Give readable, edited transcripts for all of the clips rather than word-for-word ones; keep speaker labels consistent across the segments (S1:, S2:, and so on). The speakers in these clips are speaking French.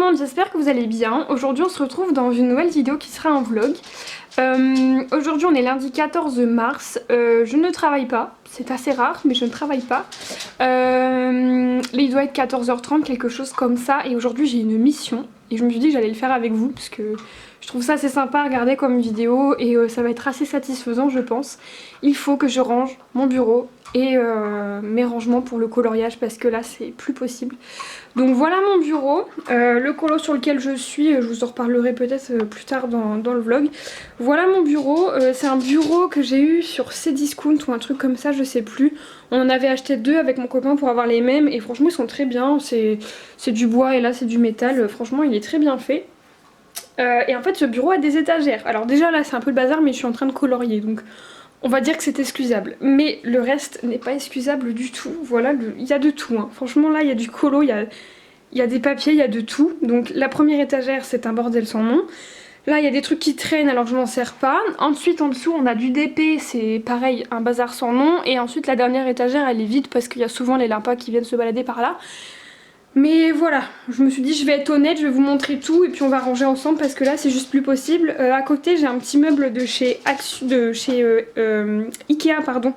S1: monde, j'espère que vous allez bien. Aujourd'hui on se retrouve dans une nouvelle vidéo qui sera un vlog. Aujourd'hui on est lundi 14 mars, je ne travaille pas, c'est assez rare mais je ne travaille pas. Il doit être 14h30, quelque chose comme ça, et aujourd'hui j'ai une mission et je me suis dit que j'allais le faire avec vous parce que je trouve ça assez sympa à regarder comme vidéo et ça va être assez satisfaisant je pense. Il faut que je range mon bureau et mes rangements pour le coloriage parce que là c'est plus possible. Donc voilà mon bureau, le colo sur lequel je suis, je vous en reparlerai peut-être plus tard dans le vlog. Voilà mon bureau, c'est un bureau que j'ai eu sur Cdiscount ou un truc comme ça, je sais plus. On en avait acheté deux avec mon copain pour avoir les mêmes et franchement ils sont très bien, c'est du bois et là c'est du métal, franchement il est très bien fait. Et en fait ce bureau a des étagères, alors déjà là c'est un peu le bazar mais je suis en train de colorier donc on va dire que c'est excusable, mais le reste n'est pas excusable du tout. Voilà, il y a de tout, hein. Franchement là il y a du colo, il y a des papiers, il y a de tout. Donc la première étagère c'est un bordel sans nom. Là il y a des trucs qui traînent alors que je m'en sers pas. Ensuite en dessous on a du DP, c'est pareil, un bazar sans nom. Et ensuite la dernière étagère elle est vide parce qu'il y a souvent les limpas qui viennent se balader par là. Mais voilà, je me suis dit je vais être honnête, je vais vous montrer tout et puis on va ranger ensemble parce que là c'est juste plus possible. À côté j'ai un petit meuble de chez Ikea pardon,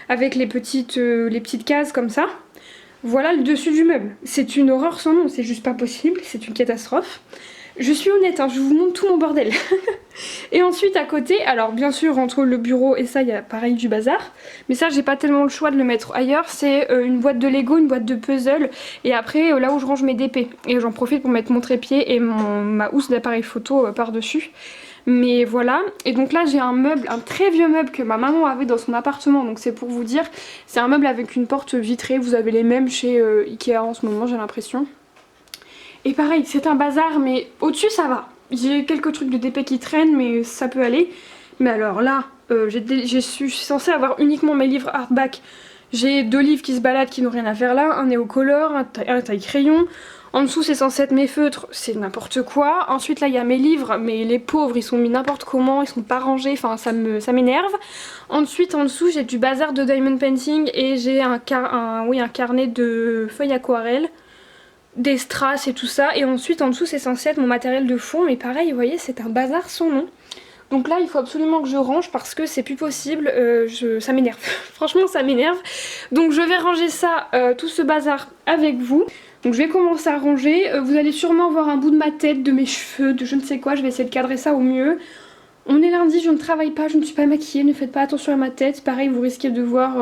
S1: avec les petites cases comme ça. Voilà le dessus du meuble. C'est une horreur sans nom, c'est juste pas possible, c'est une catastrophe. Je suis honnête, hein, je vous montre tout mon bordel. Et ensuite à côté, alors bien sûr entre le bureau et ça il y a pareil du bazar. Mais ça j'ai pas tellement le choix de le mettre ailleurs. C'est une boîte de Lego, une boîte de puzzle. Et après là où je range mes DP. Et j'en profite pour mettre mon trépied et ma housse d'appareil photo par dessus. Mais voilà, et donc là j'ai un meuble, un très vieux meuble que ma maman avait dans son appartement. Donc c'est pour vous dire, c'est un meuble avec une porte vitrée. Vous avez les mêmes chez Ikea en ce moment j'ai l'impression. Et pareil, c'est un bazar, mais au-dessus ça va. J'ai quelques trucs de DP qui traînent, mais ça peut aller. Mais alors là, je suis censée avoir uniquement mes livres hardback. J'ai deux livres qui se baladent qui n'ont rien à faire là. Un néocolor, un taille crayon. En dessous c'est censé être mes feutres, c'est n'importe quoi. Ensuite là il y a mes livres, mais les pauvres ils sont mis n'importe comment, ils sont pas rangés, enfin ça m'énerve. Ensuite en dessous j'ai du bazar de diamond painting et j'ai un carnet de feuilles aquarelles, des strass et tout ça. Et ensuite en dessous c'est censé être mon matériel de fond, mais pareil vous voyez c'est un bazar sans nom. Donc là il faut absolument que je range parce que c'est plus possible, ça m'énerve. Franchement ça m'énerve. Donc je vais ranger ça, tout ce bazar avec vous. Donc je vais commencer à ranger, vous allez sûrement voir un bout de ma tête, de mes cheveux, de je ne sais quoi, je vais essayer de cadrer ça au mieux. On est lundi, je ne travaille pas, je ne suis pas maquillée, ne faites pas attention à ma tête. Pareil vous risquez de voir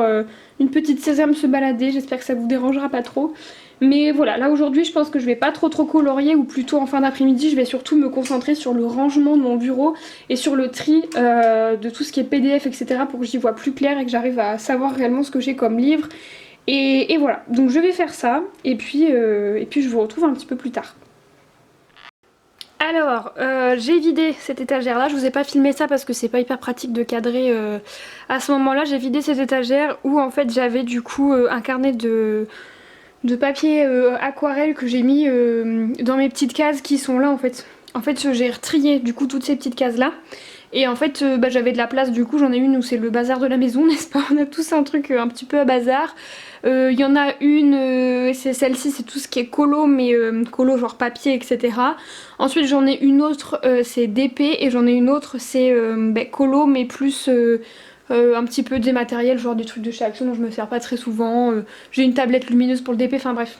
S1: une petite sésame se balader, j'espère que ça vous dérangera pas trop. Mais voilà, là aujourd'hui je pense que je vais pas trop colorier, ou plutôt en fin d'après-midi je vais surtout me concentrer sur le rangement de mon bureau et sur le tri de tout ce qui est PDF etc. pour que j'y vois plus clair et que j'arrive à savoir réellement ce que j'ai comme livre. Et voilà, donc je vais faire ça et puis je vous retrouve un petit peu plus tard. Alors, j'ai vidé cette étagère là, je vous ai pas filmé ça parce que c'est pas hyper pratique de cadrer à ce moment là. J'ai vidé cette étagère où en fait j'avais du coup un carnet de papier aquarelle que j'ai mis dans mes petites cases qui sont là en fait. En fait j'ai retrié du coup toutes ces petites cases là. Et en fait j'avais de la place, du coup j'en ai une où c'est le bazar de la maison, n'est-ce pas? On a tous un truc un petit peu à bazar. Il y en a une, c'est celle-ci, c'est tout ce qui est colo, mais colo genre papier etc. Ensuite j'en ai une autre, c'est DP, et j'en ai une autre, c'est colo mais plus un petit peu dématériel, genre des trucs de chez Action dont je me sers pas très souvent. J'ai une tablette lumineuse pour le DP, enfin bref.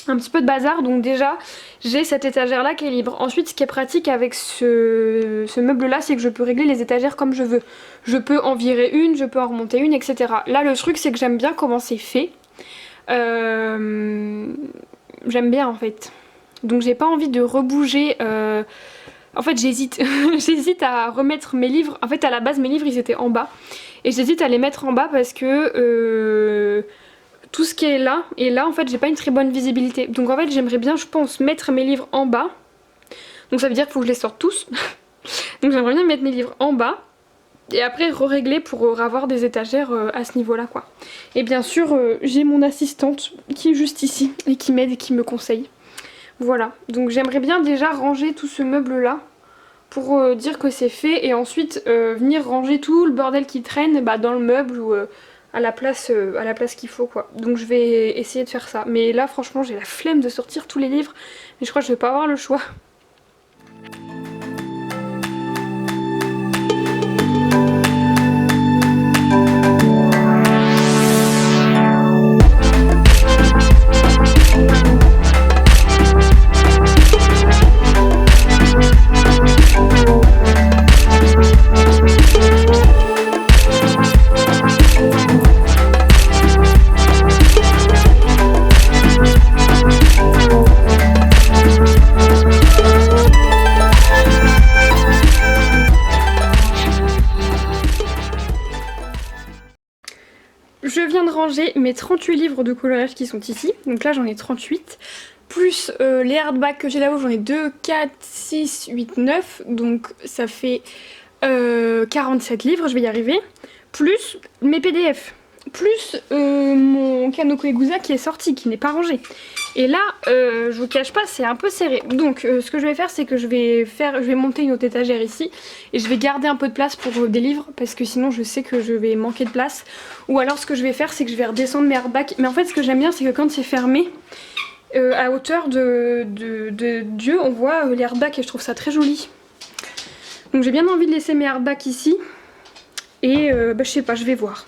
S1: Un petit peu de bazar, donc déjà j'ai cette étagère là qui est libre. Ensuite ce qui est pratique avec ce meuble là, c'est que je peux régler les étagères comme je veux. Je peux en virer une, je peux en remonter une, etc. Là le truc c'est que j'aime bien comment c'est fait. J'aime bien en fait. Donc j'ai pas envie de rebouger. En fait j'hésite. J'hésite à remettre mes livres. En fait à la base mes livres ils étaient en bas. Et j'hésite à les mettre en bas parce que tout ce qui est là, et là en fait j'ai pas une très bonne visibilité. Donc en fait j'aimerais bien je pense mettre mes livres en bas. Donc ça veut dire qu'il faut que je les sorte tous. Donc j'aimerais bien mettre mes livres en bas. Et après régler pour avoir des étagères à ce niveau là quoi. Et bien sûr j'ai mon assistante qui est juste ici et qui m'aide et qui me conseille. Voilà, donc j'aimerais bien déjà ranger tout ce meuble là pour dire que c'est fait, et ensuite venir ranger tout le bordel qui traîne dans le meuble ou à la place qu'il faut quoi. Donc je vais essayer de faire ça. Mais là franchement j'ai la flemme de sortir tous les livres, mais je crois que je vais pas avoir le choix. Je viens de ranger mes 38 livres de coloriage qui sont ici, donc là j'en ai 38, plus les hardbacks que j'ai là-haut, j'en ai 2, 4, 6, 8, 9, donc ça fait 47 livres, je vais y arriver, plus mes PDF, plus mon Kanoko Egusa qui est sorti, qui n'est pas rangé. Et là, je vous cache pas, c'est un peu serré. Donc ce que je vais faire, c'est que je vais monter une autre étagère ici et je vais garder un peu de place pour des livres parce que sinon je sais que je vais manquer de place. Ou alors ce que je vais faire, c'est que je vais redescendre mes hardbacks. Mais en fait, ce que j'aime bien, c'est que quand c'est fermé, à hauteur de Dieu, on voit les hardbacks et je trouve ça très joli. Donc j'ai bien envie de laisser mes hardbacks ici et je sais pas, je vais voir.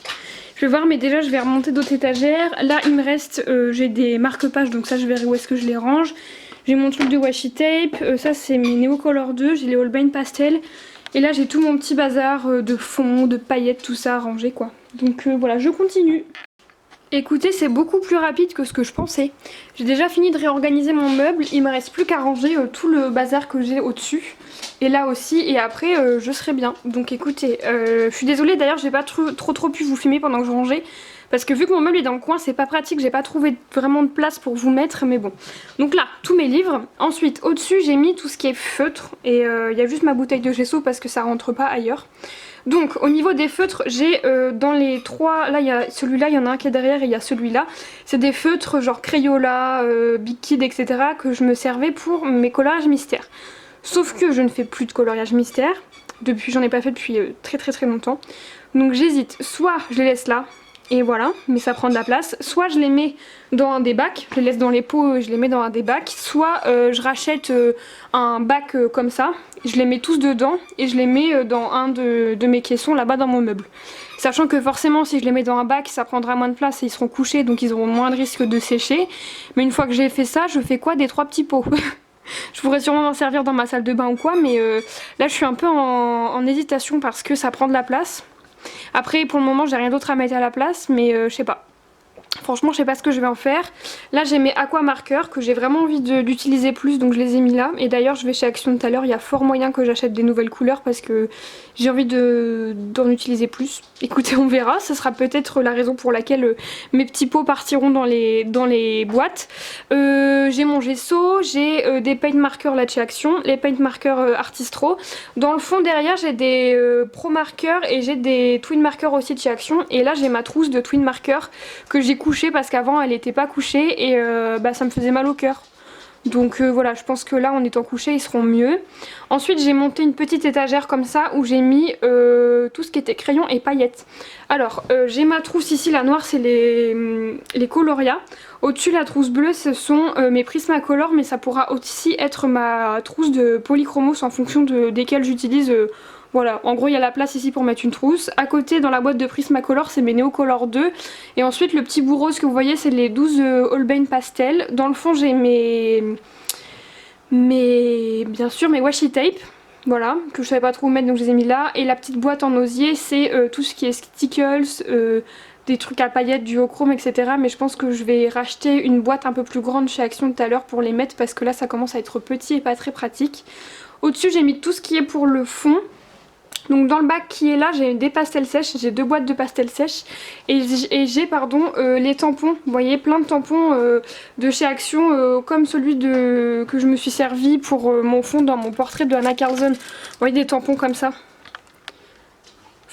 S1: Je vais voir, mais déjà je vais remonter d'autres étagères. Là il me reste, j'ai des marque-pages, donc ça je verrai où est-ce que je les range. J'ai mon truc de washi tape, ça c'est mes Neo Color 2, j'ai les Holbein Pastel. Et là j'ai tout mon petit bazar de fond, de paillettes, tout ça rangé quoi. Donc voilà, je continue. Écoutez, c'est beaucoup plus rapide que ce que je pensais. J'ai déjà fini de réorganiser mon meuble, il me reste plus qu'à ranger tout le bazar que j'ai au-dessus. Et là aussi, et après je serai bien. Donc écoutez, je suis désolée d'ailleurs, j'ai pas trop pu vous filmer pendant que je rangeais. Parce que vu que mon meuble est dans le coin, c'est pas pratique, j'ai pas trouvé vraiment de place pour vous mettre, mais bon. Donc là, tous mes livres. Ensuite, au-dessus, j'ai mis tout ce qui est feutre. Et il y a juste ma bouteille de gesso parce que ça rentre pas ailleurs. Donc au niveau des feutres, j'ai dans les trois, là il y a celui-là, il y en a un qui est derrière et il y a celui-là. C'est des feutres genre Crayola, Big Kid, etc. que je me servais pour mes coloriages mystères. Sauf que je ne fais plus de coloriage mystère, j'en ai pas fait depuis très longtemps. Donc j'hésite, soit je les laisse là, et voilà, mais ça prend de la place, soit je les mets dans un des bacs, je les laisse dans les pots et je les mets dans un des bacs, soit je rachète un bac comme ça, je les mets tous dedans et je les mets dans un de mes caissons là-bas dans mon meuble. Sachant que forcément si je les mets dans un bac ça prendra moins de place et ils seront couchés donc ils auront moins de risque de sécher. Mais une fois que j'ai fait ça, je fais quoi? Des 3 petits pots. Je pourrais sûrement m'en servir dans ma salle de bain ou quoi, mais là je suis un peu en hésitation parce que ça prend de la place. Après pour le moment j'ai rien d'autre à mettre à la place, mais je sais pas. Franchement je sais pas ce que je vais en faire. Là j'ai mes aqua marqueurs que j'ai vraiment envie d'utiliser plus, donc je les ai mis là. Et d'ailleurs je vais chez Action tout à l'heure, il y a fort moyen que j'achète des nouvelles couleurs parce que j'ai envie d'en utiliser plus. Écoutez, on verra, ce sera peut-être la raison pour laquelle mes petits pots partiront dans les boîtes. J'ai mon gesso, j'ai des paint markers là de chez Action, les paint markers Artistro. Dans le fond derrière j'ai des pro markers et j'ai des twin markers aussi de chez Action. Et là j'ai ma trousse de twin markers que j'ai couchée parce qu'avant elle était pas couchée et ça me faisait mal au cœur. Donc voilà, je pense que là en étant couchés ils seront mieux. Ensuite j'ai monté une petite étagère comme ça où j'ai mis tout ce qui était crayon et paillettes. Alors j'ai ma trousse ici, la noire c'est les Coloria. Au-dessus la trousse bleue ce sont mes Prismacolor, mais ça pourra aussi être ma trousse de Polychromos en fonction desquelles j'utilise. Voilà, en gros il y a la place ici pour mettre une trousse. À côté dans la boîte de Prismacolor c'est mes Neocolor 2. Et ensuite le petit bout rose que vous voyez c'est les 12 Holbein Pastel. Dans le fond j'ai bien sûr mes washi tape. Voilà, que je savais pas trop où mettre donc je les ai mis là. Et la petite boîte en osier c'est tout ce qui est stickles, des trucs à paillettes, du duochrome, etc. Mais je pense que je vais racheter une boîte un peu plus grande chez Action tout à l'heure pour les mettre parce que là ça commence à être petit et pas très pratique. Au-dessus j'ai mis tout ce qui est pour le fond. Donc dans le bac qui est là j'ai des pastels sèches, j'ai 2 boîtes de pastels sèches et j'ai les tampons, vous voyez plein de tampons de chez Action comme celui que je me suis servi pour mon fond dans mon portrait de Anna Carlson. Vous voyez des tampons comme ça.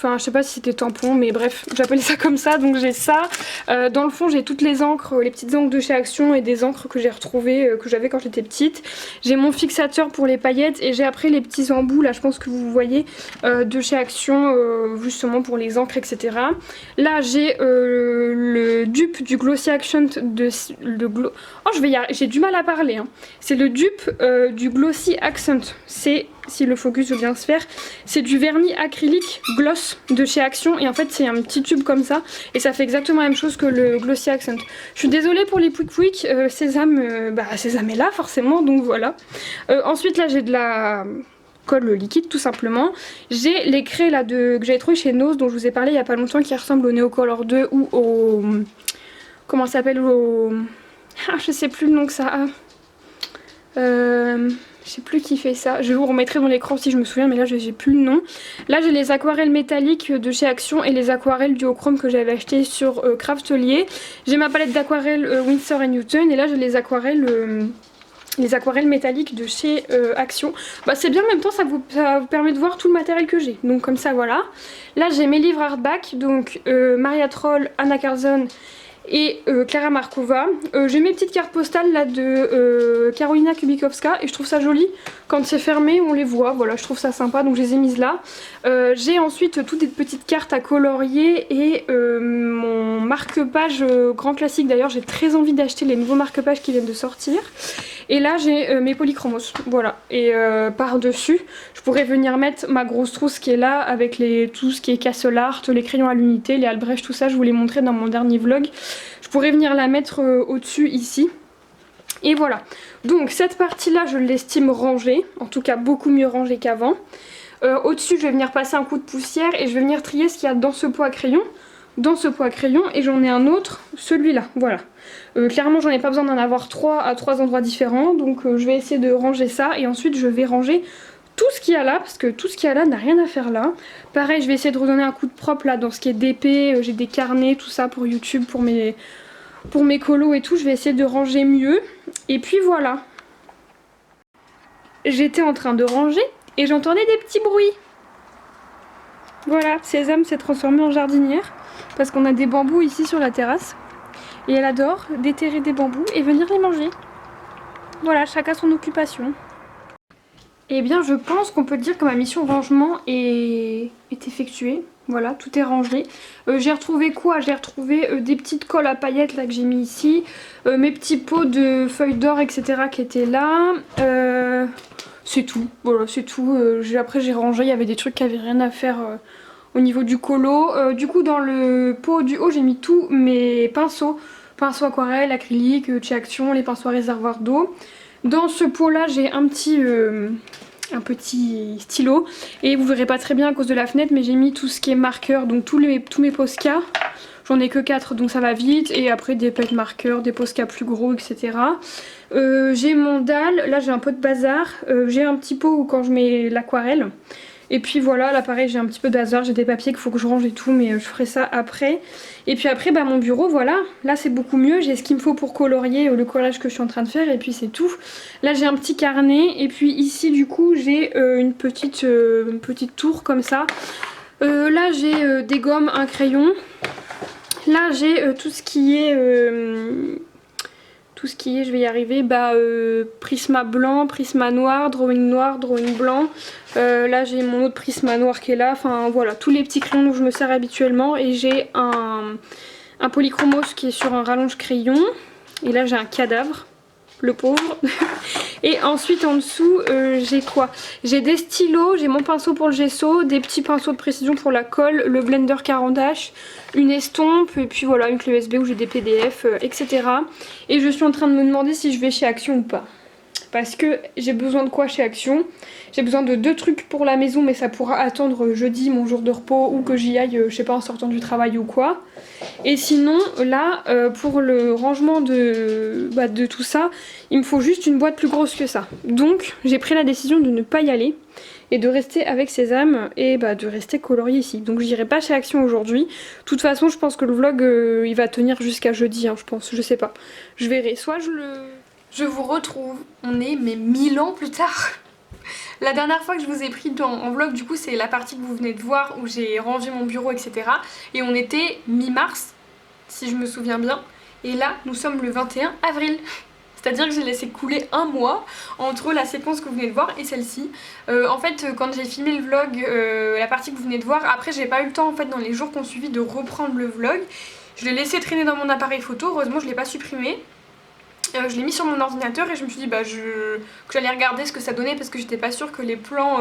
S1: Enfin, je sais pas si c'était tampon, mais bref, j'appelle ça comme ça. Donc j'ai ça. Dans le fond, j'ai toutes les encres, les petites encres de chez Action et des encres que j'ai retrouvées, que j'avais quand j'étais petite. J'ai mon fixateur pour les paillettes et j'ai après les petits embouts, là je pense que vous voyez, de chez Action, justement pour les encres, etc. Là j'ai le dupe du Glossy Accent Oh, j'ai du mal à parler. Hein. C'est le dupe du Glossy Accent. C'est, si le focus veut bien se faire, c'est du vernis acrylique gloss de chez Action et en fait c'est un petit tube comme ça et ça fait exactement la même chose que le Glossy Accent. Je suis désolée pour les pouic Sésame, Sésame est là forcément, donc voilà. Ensuite là j'ai de la colle liquide tout simplement. J'ai les craies là que j'avais trouvé chez Nose dont je vous ai parlé il y a pas longtemps qui ressemblent au Neocolor 2 ou au... comment ça s'appelle, au... Ah, je sais plus le nom que ça a. Je sais plus qui fait ça. Je vous remettrai dans l'écran si je me souviens, mais là j'ai plus le nom. Là j'ai les aquarelles métalliques de chez Action et les aquarelles duochrome que j'avais acheté sur Craftelier. J'ai ma palette d'aquarelles Winsor & Newton et là j'ai les aquarelles métalliques de chez Action. Bah c'est bien, en même temps ça vous permet de voir tout le matériel que j'ai. Donc comme ça voilà. Là j'ai mes livres hardback, donc Maria Troll, Anna Carlson et Clara Markova. J'ai mes petites cartes postales là de Karolina Kubikowska et je trouve ça joli. Quand c'est fermé on les voit, voilà, je trouve ça sympa donc je les ai mises là. J'ai ensuite toutes des petites cartes à colorier et mon marque-page grand classique. D'ailleurs j'ai très envie d'acheter les nouveaux marque-pages qui viennent de sortir. Et là j'ai mes polychromos, voilà. Et par dessus je pourrais venir mettre ma grosse trousse qui est là avec tout ce qui est Castle Art, les crayons à l'unité, les Albrecht, tout ça, je vous l'ai montré dans mon dernier vlog. Je pourrais venir la mettre au-dessus ici. Et voilà. Donc cette partie là je l'estime rangée, en tout cas beaucoup mieux rangée qu'avant. Au-dessus je vais venir passer un coup de poussière et je vais venir trier ce qu'il y a dans ce pot à crayon. Dans ce pot à crayon et j'en ai un autre, celui-là, voilà. Clairement j'en ai pas besoin d'en avoir 3 à 3 endroits différents, donc je vais essayer de ranger ça et ensuite je vais ranger tout ce qu'il y a là, parce que tout ce qu'il y a là n'a rien à faire là. Pareil je vais essayer de redonner un coup de propre là dans ce qui est d'épée, j'ai des carnets, tout ça pour YouTube, pour mes colos et tout, je vais essayer de ranger mieux. Et puis voilà. J'étais en train de ranger et j'entendais des petits bruits. Voilà, Sésame s'est transformée en jardinière parce qu'on a des bambous ici sur la terrasse et elle adore déterrer des bambous et venir les manger. Voilà, chacun son occupation. Eh bien je pense qu'on peut dire que ma mission rangement est effectuée. Voilà, tout est rangé. J'ai retrouvé quoi? J'ai retrouvé des petites colles à paillettes là que j'ai mis ici, mes petits pots de feuilles d'or etc qui étaient là. C'est tout, voilà c'est tout. Après j'ai rangé, il y avait des trucs qui avaient rien à faire au niveau du colo. Du coup dans le pot du haut j'ai mis tous mes pinceaux aquarelle, acrylique, chez Action, les pinceaux à réservoir d'eau. Dans ce pot là j'ai un petit stylo et vous verrez pas très bien à cause de la fenêtre mais j'ai mis tout ce qui est marqueur, donc tous mes Posca. J'en ai que 4 donc ça va vite et après des pets marqueurs, des Posca plus gros etc. J'ai mon dalle, là j'ai un pot de bazar, j'ai un petit pot où quand je mets l'aquarelle. Et puis voilà, là pareil j'ai un petit peu de hasard, j'ai des papiers qu'il faut que je range et tout mais je ferai ça après. Et puis après mon bureau voilà, là c'est beaucoup mieux, j'ai ce qu'il me faut pour colorier le collage que je suis en train de faire et puis c'est tout. Là j'ai un petit carnet et puis ici du coup j'ai une petite tour comme ça. Là j'ai des gommes, un crayon. Là j'ai tout ce qui est... je vais y arriver, prisma blanc, prisma noir, drawing blanc. Là j'ai mon autre prisma noir qui est là, enfin voilà, tous les petits crayons dont je me sers habituellement. Et j'ai un polychromos qui est sur un rallonge crayon. Et là j'ai un cadavre, le pauvre. Et ensuite en dessous j'ai quoi? J'ai des stylos, j'ai mon pinceau pour le gesso, des petits pinceaux de précision pour la colle, le blender 40H, une estompe et puis voilà une clé USB où j'ai des PDF etc. Et je suis en train de me demander si je vais chez Action ou pas. Parce que j'ai besoin de quoi chez Action? J'ai besoin de 2 trucs pour la maison mais ça pourra attendre jeudi mon jour de repos ou que j'y aille je sais pas en sortant du travail ou quoi. Et sinon là pour le rangement de tout ça il me faut juste une boîte plus grosse que ça. Donc j'ai pris la décision de ne pas y aller et de rester avec Sésame et de rester colorier ici. Donc j'irai pas chez Action aujourd'hui. De toute façon je pense que le vlog il va tenir jusqu'à jeudi hein, je pense, je sais pas. Je verrai, soit je vous retrouve, on est mais 1000 ans plus tard. La dernière fois que je vous ai pris en vlog, du coup c'est la partie que vous venez de voir où j'ai rangé mon bureau, etc. Et on était mi-mars, si je me souviens bien. Et là, nous sommes le 21 avril. C'est-à-dire que j'ai laissé couler un mois entre la séquence que vous venez de voir et celle-ci. En fait, quand j'ai filmé le vlog, la partie que vous venez de voir, après j'ai pas eu le temps en fait dans les jours qui ont suivi de reprendre le vlog. Je l'ai laissé traîner dans mon appareil photo, heureusement je l'ai pas supprimé. Je l'ai mis sur mon ordinateur et je me suis dit que j'allais regarder ce que ça donnait parce que j'étais pas sûre que les plans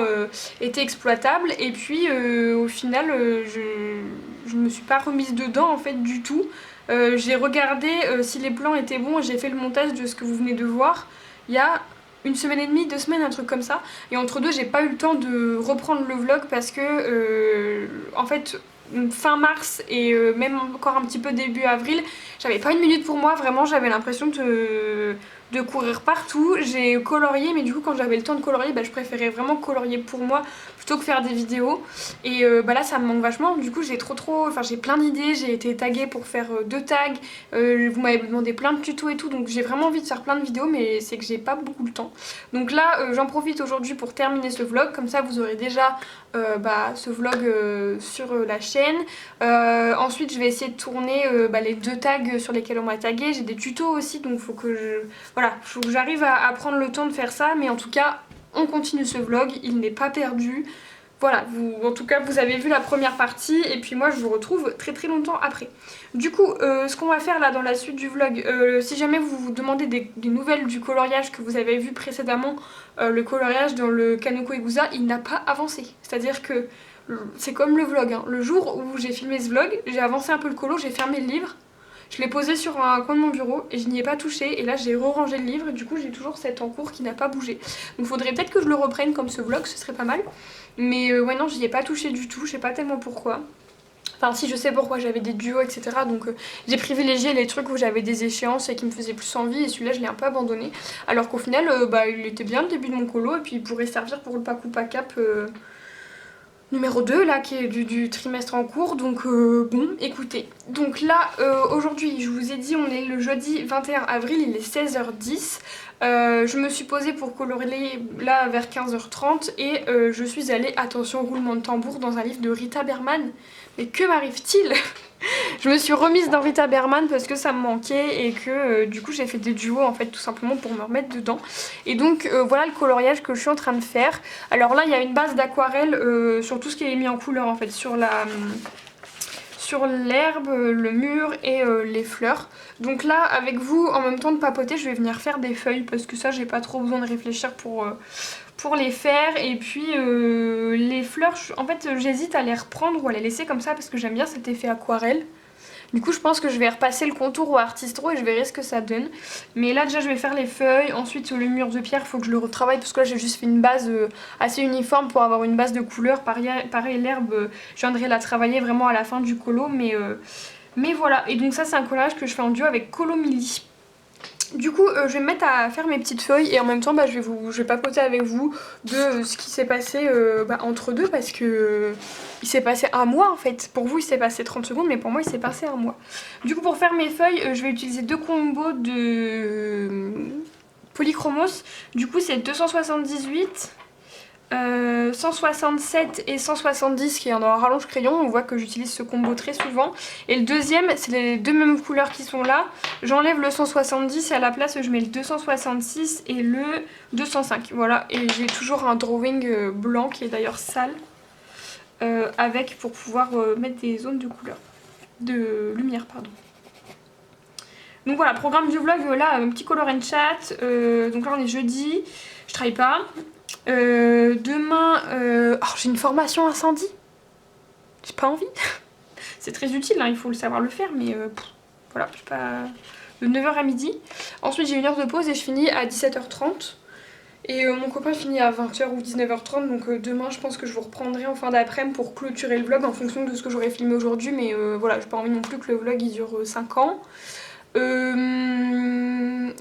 S1: étaient exploitables. Et puis au final je me suis pas remise dedans en fait du tout. J'ai regardé si les plans étaient bons et j'ai fait le montage de ce que vous venez de voir il y a une semaine et demie, 2 semaines, un truc comme ça. Et entre deux j'ai pas eu le temps de reprendre le vlog parce que en fait fin mars et même encore un petit peu début avril, j'avais pas une minute pour moi, vraiment j'avais l'impression de courir partout. J'ai colorié, mais du coup quand j'avais le temps de colorier, je préférais vraiment colorier pour moi plutôt que faire des vidéos. Et là ça me manque vachement, du coup j'ai j'ai plein d'idées, j'ai été taguée pour faire 2 tags, vous m'avez demandé plein de tutos et tout, donc j'ai vraiment envie de faire plein de vidéos, mais c'est que j'ai pas beaucoup de temps. Donc là j'en profite aujourd'hui pour terminer ce vlog, comme ça vous aurez déjà ce vlog sur la chaîne. Ensuite je vais essayer de tourner les 2 tags sur lesquels on m'a tagué. J'ai des tutos aussi, donc faut que faut que j'arrive à prendre le temps de faire ça. Mais en tout cas on continue ce vlog, il n'est pas perdu. Voilà, en tout cas vous avez vu la première partie et puis moi je vous retrouve très très longtemps après. Du coup ce qu'on va faire là dans la suite du vlog, si jamais vous vous demandez des nouvelles du coloriage que vous avez vu précédemment, le coloriage dans le Kanoko Egusa il n'a pas avancé. C'est-à-dire que c'est comme le vlog, hein. Le jour où j'ai filmé ce vlog, j'ai avancé un peu le colo, j'ai fermé le livre. Je l'ai posé sur un coin de mon bureau et je n'y ai pas touché, et là j'ai re-rangé le livre et du coup j'ai toujours cet encours qui n'a pas bougé. Donc faudrait peut-être que je le reprenne comme ce vlog, ce serait pas mal. Mais ouais non, j'y ai pas touché du tout, je sais pas tellement pourquoi. Enfin si, je sais pourquoi, j'avais des duos etc. Donc j'ai privilégié les trucs où j'avais des échéances et qui me faisaient plus envie, et celui-là je l'ai un peu abandonné. Alors qu'au final il était bien le début de mon colo et puis il pourrait servir pour le Paku Pakap numéro 2 là qui est du trimestre en cours. Donc bon écoutez, donc là aujourd'hui je vous ai dit on est le jeudi 21 avril, il est 16h10. Je me suis posée pour colorier là vers 15h30 et je suis allée, attention roulement de tambour, dans un livre de Rita Berman. Mais que m'arrive-t-il? Je me suis remise dans Rita Berman parce que ça me manquait et que du coup j'ai fait des duos en fait tout simplement pour me remettre dedans. Et donc voilà le coloriage que je suis en train de faire. Alors là il y a une base d'aquarelle sur tout ce qui est mis en couleur en fait, sur l'herbe, le mur et les fleurs. Donc là avec vous, en même temps de papoter, je vais venir faire des feuilles parce que ça j'ai pas trop besoin de réfléchir pour les faire. Et puis les fleurs, en fait j'hésite à les reprendre ou à les laisser comme ça parce que j'aime bien cet effet aquarelle. Du coup je pense que je vais repasser le contour au Artistro et je verrai ce que ça donne. Mais là déjà je vais faire les feuilles, ensuite le mur de pierre il faut que je le retravaille parce que là j'ai juste fait une base assez uniforme pour avoir une base de couleur. Pareil l'herbe je viendrai la travailler vraiment à la fin du colo, mais voilà. Et donc ça c'est un collage que je fais en duo avec Colo Milly. Du coup je vais me mettre à faire mes petites feuilles et en même temps je vais papoter avec vous de ce qui s'est passé entre deux, parce que il s'est passé un mois en fait. Pour vous il s'est passé 30 secondes mais pour moi il s'est passé un mois. Du coup pour faire mes feuilles je vais utiliser 2 combos de polychromos. Du coup c'est 278, 167 et 170 qui est en rallonge crayon. On voit que j'utilise ce combo très souvent. Et le deuxième c'est les 2 mêmes couleurs qui sont là. J'enlève le 170 et à la place je mets le 266 et le 205. Voilà, et j'ai toujours un drawing blanc qui est d'ailleurs sale avec pour pouvoir mettre des zones de couleur, de lumière pardon. Donc voilà, programme du vlog, là un petit color and chat. Donc là on est jeudi, je travaille pas. Demain j'ai une formation incendie, j'ai pas envie. C'est très utile hein, il faut le savoir le faire, mais voilà, je sais pas, de 9h à midi. Ensuite j'ai 1 heure de pause et je finis à 17h30. Et mon copain finit à 20h ou 19h30, donc demain je pense que je vous reprendrai en fin d'après-midi pour clôturer le vlog en fonction de ce que j'aurai filmé aujourd'hui. Mais voilà, j'ai pas envie non plus que le vlog il dure 5 ans. Et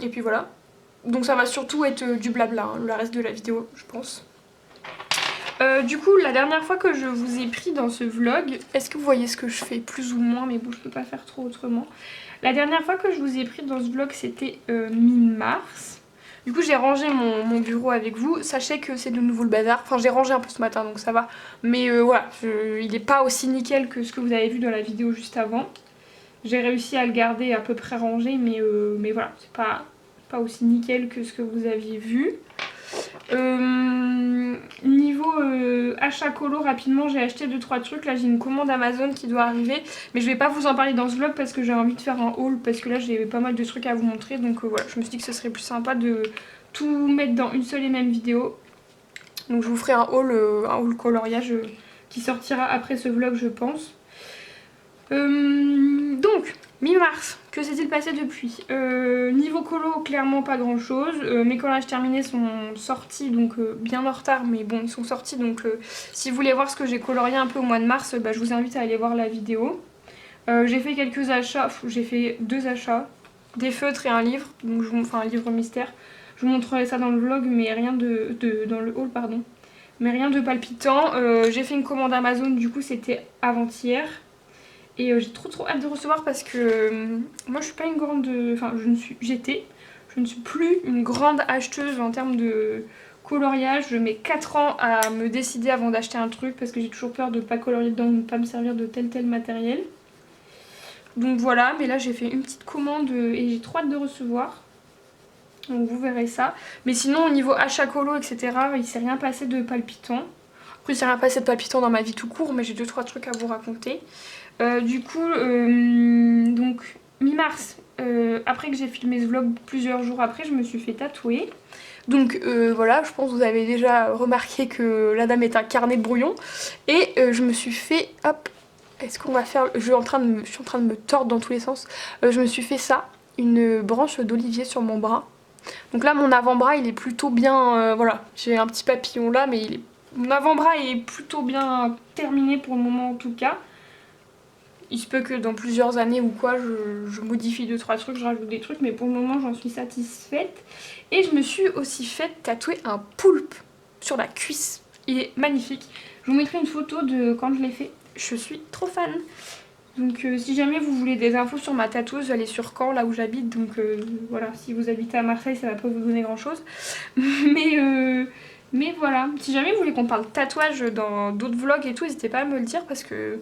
S1: puis voilà. Donc ça va surtout être du blabla, hein, le reste de la vidéo je pense. Du coup la dernière fois que je vous ai pris dans ce vlog, est-ce que vous voyez ce que je fais plus ou moins, mais bon je peux pas faire trop autrement. La dernière fois que je vous ai pris dans ce vlog c'était mi-mars. Du coup j'ai rangé mon bureau avec vous. Sachez que c'est de nouveau le bazar. Enfin j'ai rangé un peu ce matin donc ça va. Mais voilà, il est pas aussi nickel que ce que vous avez vu dans la vidéo juste avant. J'ai réussi à le garder à peu près rangé mais voilà, c'est pas aussi nickel que ce que vous aviez vu. Niveau achat colo, rapidement j'ai acheté 2-3 trucs. Là j'ai une commande Amazon qui doit arriver, mais je vais pas vous en parler dans ce vlog parce que j'ai envie de faire un haul, parce que là j'ai pas mal de trucs à vous montrer. Donc voilà, je me suis dit que ce serait plus sympa de tout mettre dans une seule et même vidéo. Donc je vous ferai un haul coloriage qui sortira après ce vlog je pense. Donc mi-mars, que s'est-il passé depuis? Niveau colo, clairement pas grand chose. Mes collages terminés sont sortis, donc bien en retard, mais bon, ils sont sortis. Donc si vous voulez voir ce que j'ai colorié un peu au mois de mars, bah, je vous invite à aller voir la vidéo. J'ai fait quelques achats, j'ai fait 2 achats, des feutres et un livre, donc enfin un livre mystère. Je vous montrerai ça dans le vlog, mais rien dans le haul, pardon. Mais rien de palpitant. J'ai fait une commande Amazon, du coup c'était avant-hier. Et j'ai trop hâte de recevoir parce que moi je suis pas une grande... Enfin je ne suis... Je ne suis plus une grande acheteuse en termes de coloriage. Je mets 4 ans à me décider avant d'acheter un truc parce que j'ai toujours peur de pas colorier dedans ou de pas me servir de tel matériel. Donc voilà, mais là j'ai fait une petite commande et j'ai trop hâte de recevoir. Donc vous verrez ça. Mais sinon au niveau achat colo etc, il s'est rien passé de palpitant. Après il s'est rien passé de palpitant dans ma vie tout court, mais j'ai 2-3 trucs à vous raconter. Du coup, donc mi-mars, après que j'ai filmé ce vlog plusieurs jours après, je me suis fait tatouer. Donc voilà, je pense que vous avez déjà remarqué que la dame est un carnet de brouillon. Et je me suis fait, hop, est-ce qu'on va faire, je suis en train de me tordre dans tous les sens. Je me suis fait ça, une branche d'olivier sur mon bras. Donc là mon avant-bras il est plutôt bien, voilà, j'ai un petit papillon là, mais mon avant-bras est plutôt bien terminé pour le moment en tout cas. Il se peut que dans plusieurs années ou quoi, je modifie 2-3 trucs, je rajoute des trucs, mais pour le moment j'en suis satisfaite. Et je me suis aussi fait tatouer un poulpe sur la cuisse. Il est magnifique. Je vous mettrai une photo de quand je l'ai fait. Je suis trop fan. Donc si jamais vous voulez des infos sur ma tatoueuse, elle est sur Caen, là où j'habite. Donc voilà, si vous habitez à Marseille, ça va pas vous donner grand chose. Mais voilà, si jamais vous voulez qu'on parle tatouage dans d'autres vlogs et tout, n'hésitez pas à me le dire parce que...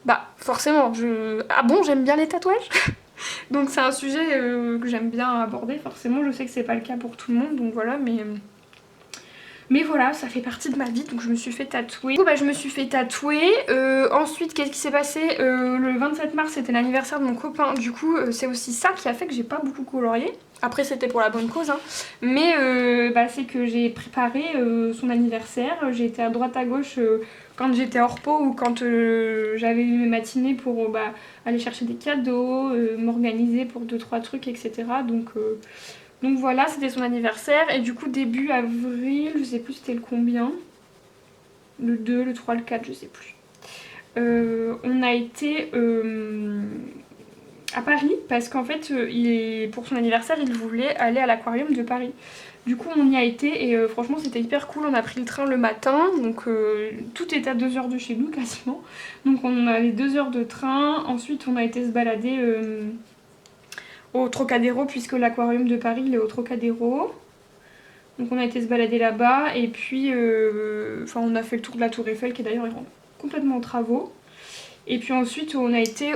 S1: Bah forcément, ah bon, j'aime bien les tatouages. Donc c'est un sujet que j'aime bien aborder. Forcément, je sais que c'est pas le cas pour tout le monde, donc voilà, mais voilà, ça fait partie de ma vie, donc je me suis fait tatouer. Du coup, bah, je me suis fait tatouer. Ensuite, qu'est-ce qui s'est passé? Le 27 mars, c'était l'anniversaire de mon copain. Du coup, c'est aussi ça qui a fait que j'ai pas beaucoup colorié. Après, c'était pour la bonne cause, hein. Mais bah, c'est que j'ai préparé son anniversaire. J'ai été à droite à gauche quand j'étais hors pot ou quand j'avais eu mes matinées pour bah, aller chercher des cadeaux, m'organiser pour 2-3 trucs, etc. Donc voilà, c'était son anniversaire. Et du coup, début avril, je sais plus c'était le combien. Le 2, le 3, le 4, je sais plus. On a été à Paris parce qu'en fait, pour son anniversaire, il voulait aller à l'aquarium de Paris. Du coup, on y a été et franchement, c'était hyper cool. On a pris le train le matin, donc tout est à 2 heures de chez nous quasiment. Donc on a les 2 heures de train. Ensuite, on a été se balader au Trocadéro, puisque l'aquarium de Paris il est au Trocadéro. Donc on a été se balader là-bas et puis on a fait le tour de la tour Eiffel qui est d'ailleurs complètement en travaux. Et puis ensuite on a été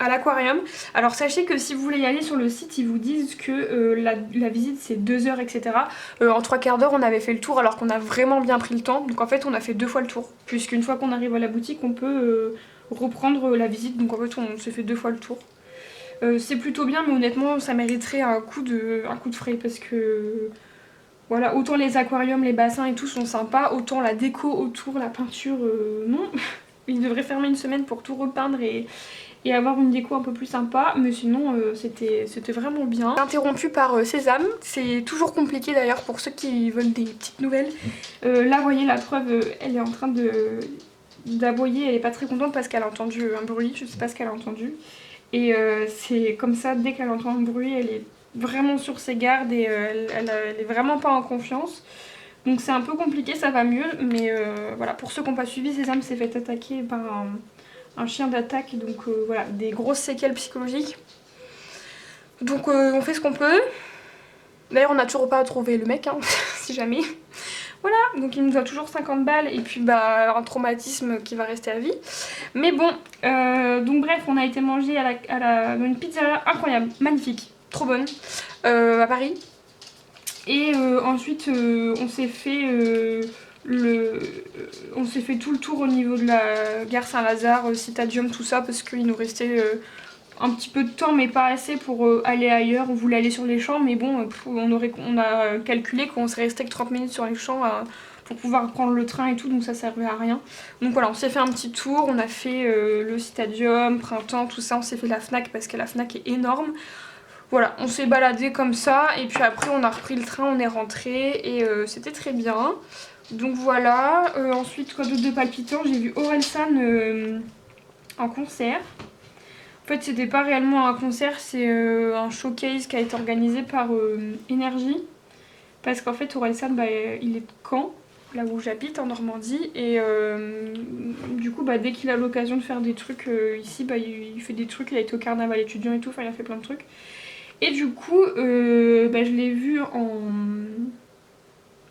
S1: à l'aquarium. Alors sachez que si vous voulez y aller sur le site, ils vous disent que la visite c'est 2 heures, etc. En 3/4 d'heure on avait fait le tour alors qu'on a vraiment bien pris le temps. Donc en fait on a fait 2 fois le tour. Puisqu'une fois qu'on arrive à la boutique on peut reprendre la visite. Donc en fait on s'est fait 2 fois le tour. C'est plutôt bien, mais honnêtement ça mériterait un coup de frais parce que voilà, autant les aquariums, les bassins et tout sont sympas, autant la déco autour, la peinture, non. Ils devraient fermer une semaine pour tout repeindre et avoir une déco un peu plus sympa, mais sinon c'était vraiment bien. Interrompu par Sésame, c'est toujours compliqué d'ailleurs pour ceux qui veulent des petites nouvelles. Là vous voyez la preuve, elle est en train d'aboyer, elle est pas très contente parce qu'elle a entendu un bruit, je sais pas ce qu'elle a entendu. Et c'est comme ça, dès qu'elle entend un bruit, elle est vraiment sur ses gardes et elle est vraiment pas en confiance. Donc c'est un peu compliqué, ça va mieux, mais voilà, pour ceux qui n'ont pas suivi, Sésame s'est fait attaquer par un chien d'attaque, donc voilà, des grosses séquelles psychologiques. Donc on fait ce qu'on peut. D'ailleurs on n'a toujours pas trouvé le mec, hein, si jamais. Voilà, donc il nous doit toujours 50 balles et puis bah un traumatisme qui va rester à vie. Mais bon, donc bref, on a été manger dans une pizzeria incroyable, magnifique, trop bonne, à Paris. Et ensuite on s'est fait on s'est fait tout le tour au niveau de la gare Saint-Lazare, Citadium, tout ça, parce qu'il nous restait un petit peu de temps, mais pas assez pour aller ailleurs. On voulait aller sur les champs, mais bon, on a calculé qu'on serait resté que 30 minutes sur les champs pour pouvoir prendre le train et tout, donc ça servait à rien. Donc voilà, on s'est fait un petit tour, on a fait le Citadium, Printemps, tout ça, on s'est fait la Fnac parce que la Fnac est énorme. Voilà, on s'est baladé comme ça, et puis après on a repris le train, on est rentré, et c'était très bien. Donc voilà, ensuite quoi d'autre de palpitant, j'ai vu Orelsan en concert. En fait c'était pas réellement un concert, c'est un showcase qui a été organisé par Énergie. Parce qu'en fait Orelsan bah, il est de Caen, là où j'habite en Normandie. Et du coup bah, dès qu'il a l'occasion de faire des trucs ici, bah, il fait des trucs, il a été au carnaval étudiant et tout, enfin il a fait plein de trucs. Et du coup bah, je l'ai vu en...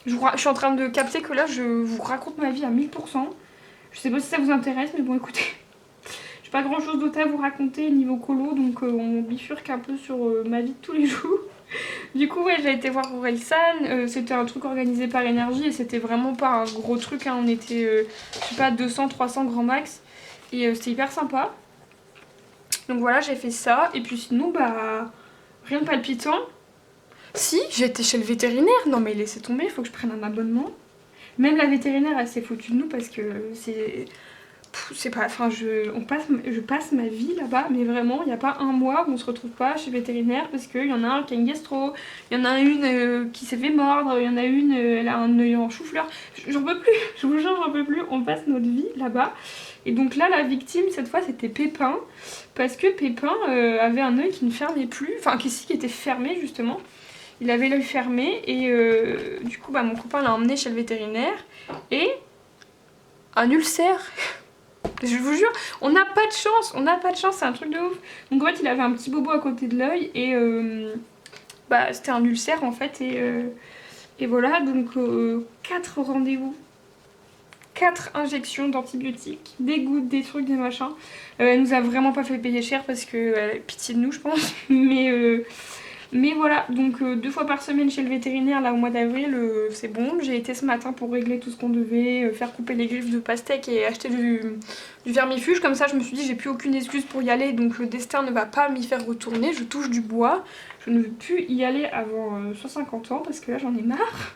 S1: Je suis en train de capter que là je vous raconte ma vie à 1000%. Je sais pas si ça vous intéresse, mais bon écoutez, j'ai pas grand chose d'autre à vous raconter niveau colo, donc on bifurque un peu sur ma vie de tous les jours. Du coup ouais, j'ai été voir Orelsan, c'était un truc organisé par Énergie et c'était vraiment pas un gros truc, hein. On était je sais pas 200-300 grand max et c'était hyper sympa. Donc voilà, j'ai fait ça et puis sinon bah rien de palpitant. Si, j'ai été chez le vétérinaire, non mais laissez tomber, il faut que je prenne un abonnement. Même la vétérinaire elle s'est foutue de nous parce que c'est pas, enfin je passe ma vie là-bas, mais vraiment il n'y a pas un mois où on se retrouve pas chez le vétérinaire parce qu'il y en a un qui a une gastro, il y en a une qui s'est fait mordre, il y en a une elle a un œil en chou-fleur. J'en peux plus, je vous jure j'en peux plus, on passe notre vie là-bas. Et donc là la victime cette fois c'était Pépin, parce que Pépin avait un œil qui ne fermait plus, enfin qui était fermé justement. Il avait l'œil fermé et du coup bah, mon copain l'a emmené chez le vétérinaire et un ulcère. Je vous jure, on n'a pas de chance, c'est un truc de ouf. Donc en fait il avait un petit bobo à côté de l'œil et bah, c'était un ulcère en fait et voilà donc 4 rendez-vous. 4 injections d'antibiotiques, des gouttes, des trucs, des machins. Elle nous a vraiment pas fait payer cher parce qu'elle a pitié de nous je pense. Mais voilà, donc 2 fois par semaine chez le vétérinaire là au mois d'avril, c'est bon. J'ai été ce matin pour régler tout ce qu'on devait, faire couper les griffes de pastèque et acheter du vermifuge. Comme ça je me suis dit j'ai plus aucune excuse pour y aller, donc le destin ne va pas m'y faire retourner. Je touche du bois, je ne veux plus y aller avant 150 ans parce que là j'en ai marre.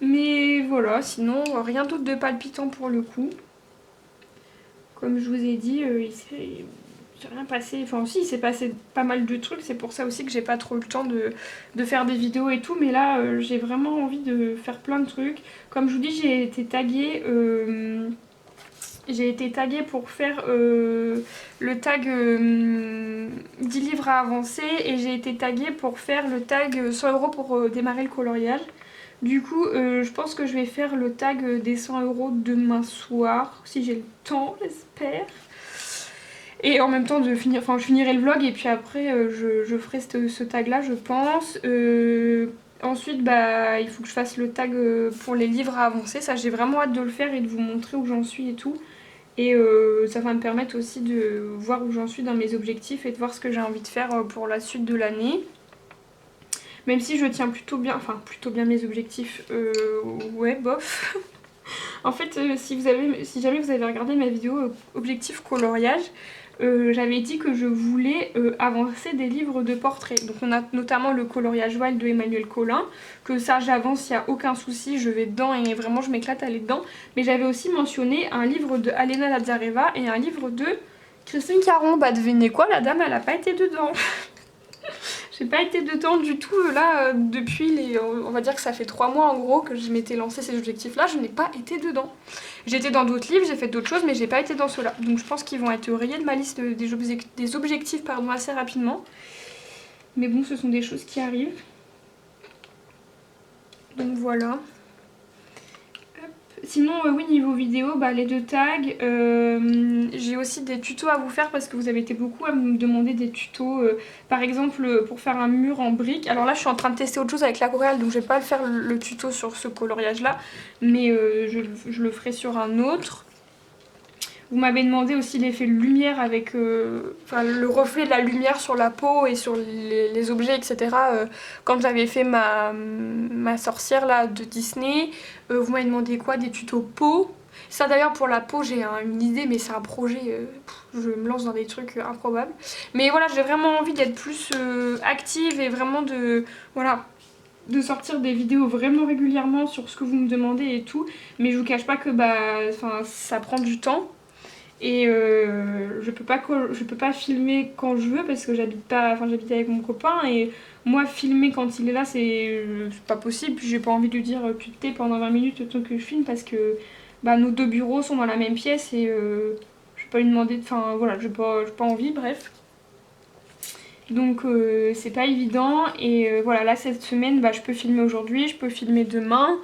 S1: Mais voilà, sinon rien d'autre de palpitant pour le coup. Comme je vous ai dit, j'ai rien passé, enfin si il s'est passé pas mal de trucs, c'est pour ça aussi que j'ai pas trop eu le temps de faire des vidéos et tout, mais là j'ai vraiment envie de faire plein de trucs. Comme je vous dis, j'ai été taguée pour faire le tag 10 livres à avancer et j'ai été taguée pour faire le tag 100 € pour démarrer le coloriage. Du coup je pense que je vais faire le tag des 100 € demain soir, si j'ai le temps j'espère. Et en même temps de finir, enfin je finirai le vlog et puis après je ferai ce tag là je pense. Ensuite bah il faut que je fasse le tag pour les livres à avancer, ça j'ai vraiment hâte de le faire et de vous montrer où j'en suis et tout. Et ça va me permettre aussi de voir où j'en suis dans mes objectifs et de voir ce que j'ai envie de faire pour la suite de l'année. Même si je tiens plutôt bien mes objectifs, ouais bof. En fait si jamais vous avez regardé ma vidéo objectif coloriage, j'avais dit que je voulais avancer des livres de portraits. Donc on a notamment le coloriage wild de Emmanuel Collin, que ça j'avance, il n'y a aucun souci, je vais dedans et vraiment je m'éclate à aller dedans. Mais j'avais aussi mentionné un livre de Alena Lazareva et un livre de Christine Caron. Bah devinez quoi, la dame elle a pas été dedans. J'ai pas été dedans du tout là depuis on va dire que ça fait 3 mois en gros que je m'étais lancé ces objectifs là, je n'ai pas été dedans. J'étais dans d'autres livres, j'ai fait d'autres choses mais j'ai pas été dans ceux-là. Donc je pense qu'ils vont être rayés de ma liste des objectifs pardon, assez rapidement. Mais bon ce sont des choses qui arrivent. Donc voilà. Hop, Sinon, oui, niveau vidéo, bah, les 2 tags. J'ai aussi des tutos à vous faire parce que vous avez été beaucoup à me demander des tutos. Par exemple, pour faire un mur en briques. Alors là, je suis en train de tester autre chose avec l'aquarelle, donc je vais pas le faire le tuto sur ce coloriage-là, mais je le ferai sur un autre. Vous m'avez demandé aussi l'effet de lumière avec enfin, le reflet de la lumière sur la peau et sur les objets, etc. Quand j'avais fait ma sorcière là, de Disney, vous m'avez demandé quoi? Des tutos peau. Ça d'ailleurs pour la peau j'ai une idée mais c'est un projet, je me lance dans des trucs improbables. Mais voilà, j'ai vraiment envie d'être plus active et vraiment voilà, de sortir des vidéos vraiment régulièrement sur ce que vous me demandez et tout. Mais je vous cache pas que ça prend du temps. Et je peux pas filmer quand je veux parce que j'habite avec mon copain et moi filmer quand il est là c'est pas possible. Puis j'ai pas envie de lui dire tu te tais pendant 20 minutes le temps que je filme parce que nos 2 bureaux sont dans la même pièce et je vais pas lui demander, enfin voilà, j'ai pas envie, bref. Donc c'est pas évident et voilà, là cette semaine je peux filmer aujourd'hui, je peux filmer demain.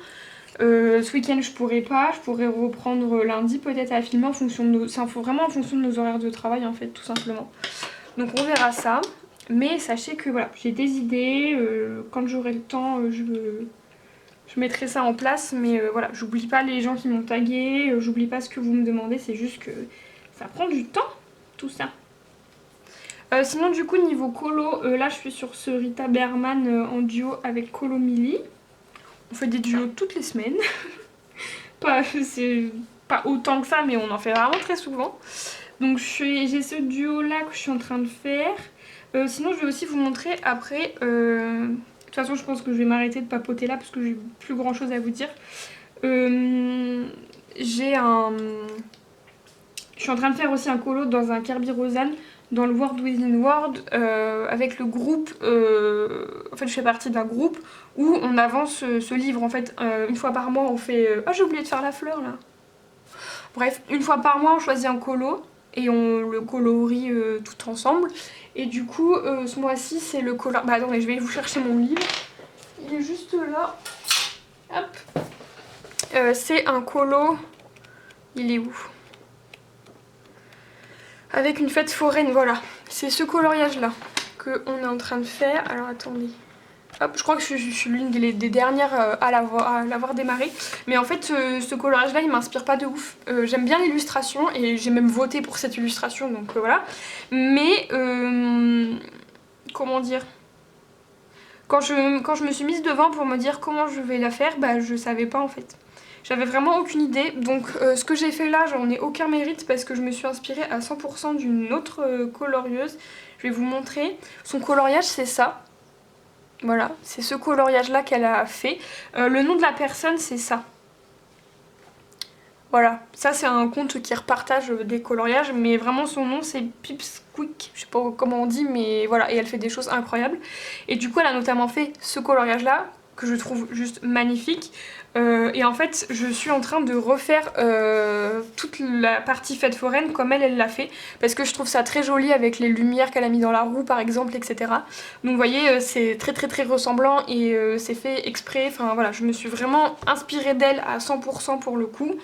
S1: Ce week-end je pourrais reprendre lundi peut-être à filmer en fonction de nos... vraiment en fonction de nos horaires de travail en fait, tout simplement. Donc on verra ça. Mais sachez que voilà, j'ai des idées, quand j'aurai le temps je mettrai ça en place. Mais voilà, j'oublie pas les gens qui m'ont tagué, j'oublie pas ce que vous me demandez, c'est juste que ça prend du temps tout ça. Sinon du coup niveau colo, là je suis sur ce Rita Berman en duo avec Colo Milly. On fait des duos toutes les semaines. C'est pas autant que ça, mais on en fait vraiment très souvent. Donc j'ai ce duo là que je suis en train de faire. Sinon je vais aussi vous montrer après. De toute façon je pense que je vais m'arrêter de papoter là parce que j'ai plus grand chose à vous dire. Je suis en train de faire aussi un colo dans un Kerby Rosanne dans le World Within World avec le groupe. En fait je fais partie d'un groupe où on avance ce livre. En fait une fois par mois on fait... Ah, j'ai oublié de faire la fleur là. Bref, une fois par mois on choisit un colo et on le colorie tout ensemble. Et du coup ce mois-ci c'est le color... Bah attendez, je vais vous chercher mon livre. Il est juste là. Hop. C'est un colo... Il est où? Avec une fête foraine, voilà. C'est ce coloriage là qu'on est en train de faire. Alors attendez. Hop, je crois que je suis l'une des dernières à l'avoir démarré. Mais en fait, ce coloriage là, il m'inspire pas de ouf. J'aime bien l'illustration et j'ai même voté pour cette illustration, donc voilà. Mais, comment dire, quand je me suis mise devant pour me dire comment je vais la faire, je savais pas en fait. J'avais vraiment aucune idée, donc ce que j'ai fait là, j'en ai aucun mérite parce que je me suis inspirée à 100% d'une autre colorieuse. Je vais vous montrer. Son coloriage, c'est ça. Voilà, c'est ce coloriage là qu'elle a fait. Le nom de la personne, c'est ça. Voilà, ça c'est un compte qui repartage des coloriages, mais vraiment son nom c'est Pipsqueak, je sais pas comment on dit, mais voilà, et elle fait des choses incroyables. Et du coup elle a notamment fait ce coloriage là, que je trouve juste magnifique. Et en fait je suis en train de refaire toute la partie fête foraine comme elle l'a fait, parce que je trouve ça très joli avec les lumières qu'elle a mis dans la roue par exemple, etc. Donc vous voyez c'est très ressemblant et c'est fait exprès, enfin voilà, je me suis vraiment inspirée d'elle à 100% pour le coup.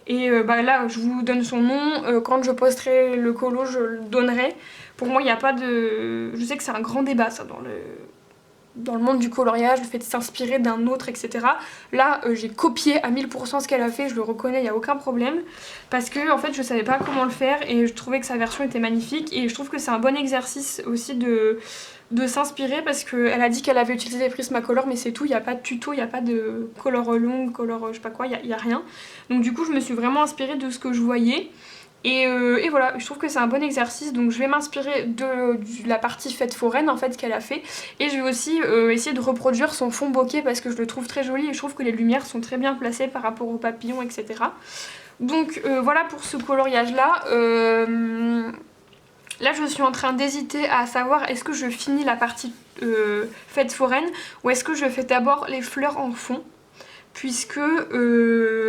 S1: Et là je vous donne son nom, quand je posterai le colo je le donnerai. Pour moi il n'y a pas de... Je sais que c'est un grand débat ça dans le monde du coloriage, le fait de s'inspirer d'un autre, etc. Là, j'ai copié à 1000% ce qu'elle a fait, je le reconnais, il n'y a aucun problème. Parce que, en fait, je savais pas comment le faire et je trouvais que sa version était magnifique. Et je trouve que c'est un bon exercice aussi de s'inspirer parce qu'elle a dit qu'elle avait utilisé Prismacolor, mais c'est tout, il n'y a pas de tuto, il n'y a pas de color long, color je sais pas quoi, il n'y a rien. Donc du coup, je me suis vraiment inspirée de ce que je voyais. Et voilà, je trouve que c'est un bon exercice, donc je vais m'inspirer de la partie fête foraine en fait qu'elle a fait, et je vais aussi essayer de reproduire son fond bokeh parce que je le trouve très joli et je trouve que les lumières sont très bien placées par rapport aux papillons, etc. Donc voilà pour ce coloriage là. Là je suis en train d'hésiter à savoir est-ce que je finis la partie fête foraine ou est-ce que je fais d'abord les fleurs en fond. puisque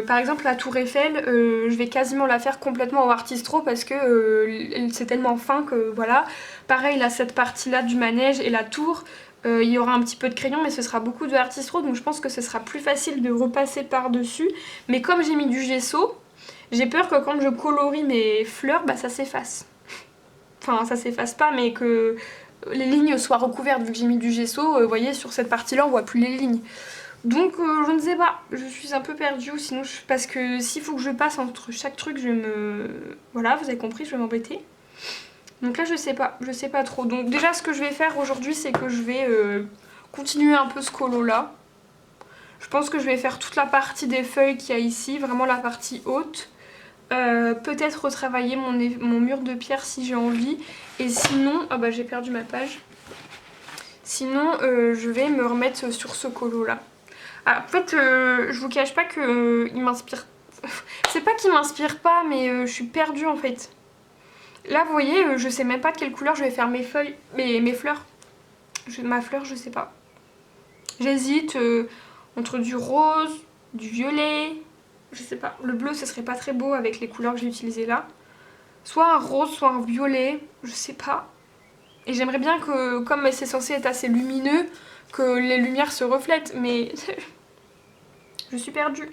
S1: par exemple la tour Eiffel, je vais quasiment la faire complètement au Artistro parce que c'est tellement fin que voilà. Pareil là, cette partie là du manège et la tour, il y aura un petit peu de crayon mais ce sera beaucoup de Artistro, donc je pense que ce sera plus facile de repasser par dessus. Mais comme j'ai mis du gesso, j'ai peur que quand je colorie mes fleurs, bah ça s'efface. Enfin ça s'efface pas, mais que les lignes soient recouvertes. Vu que j'ai mis du gesso, vous voyez sur cette partie là on voit plus les lignes. Donc je ne sais pas, je suis un peu perdue, ou sinon parce que s'il faut que je passe entre chaque truc, je vais me... Voilà, vous avez compris, je vais m'embêter. Donc là je sais pas trop. Donc déjà ce que je vais faire aujourd'hui, c'est que je vais continuer un peu ce colo là. Je pense que je vais faire toute la partie des feuilles qu'il y a ici, vraiment la partie haute. Peut-être retravailler mon mur de pierre si j'ai envie. Et sinon, ah bah j'ai perdu ma page. Sinon je vais me remettre sur ce colo là. Ah, en fait, je vous cache pas que il m'inspire. C'est pas qu'il m'inspire pas, mais je suis perdue en fait. Là, vous voyez, je sais même pas de quelle couleur je vais faire mes feuilles, mes fleurs. Ma fleur, je sais pas. J'hésite entre du rose, du violet. Je sais pas. Le bleu, ce serait pas très beau avec les couleurs que j'ai utilisées là. Soit un rose, soit un violet. Je sais pas. Et j'aimerais bien que, comme c'est censé être assez lumineux, que les lumières se reflètent, mais je suis perdue.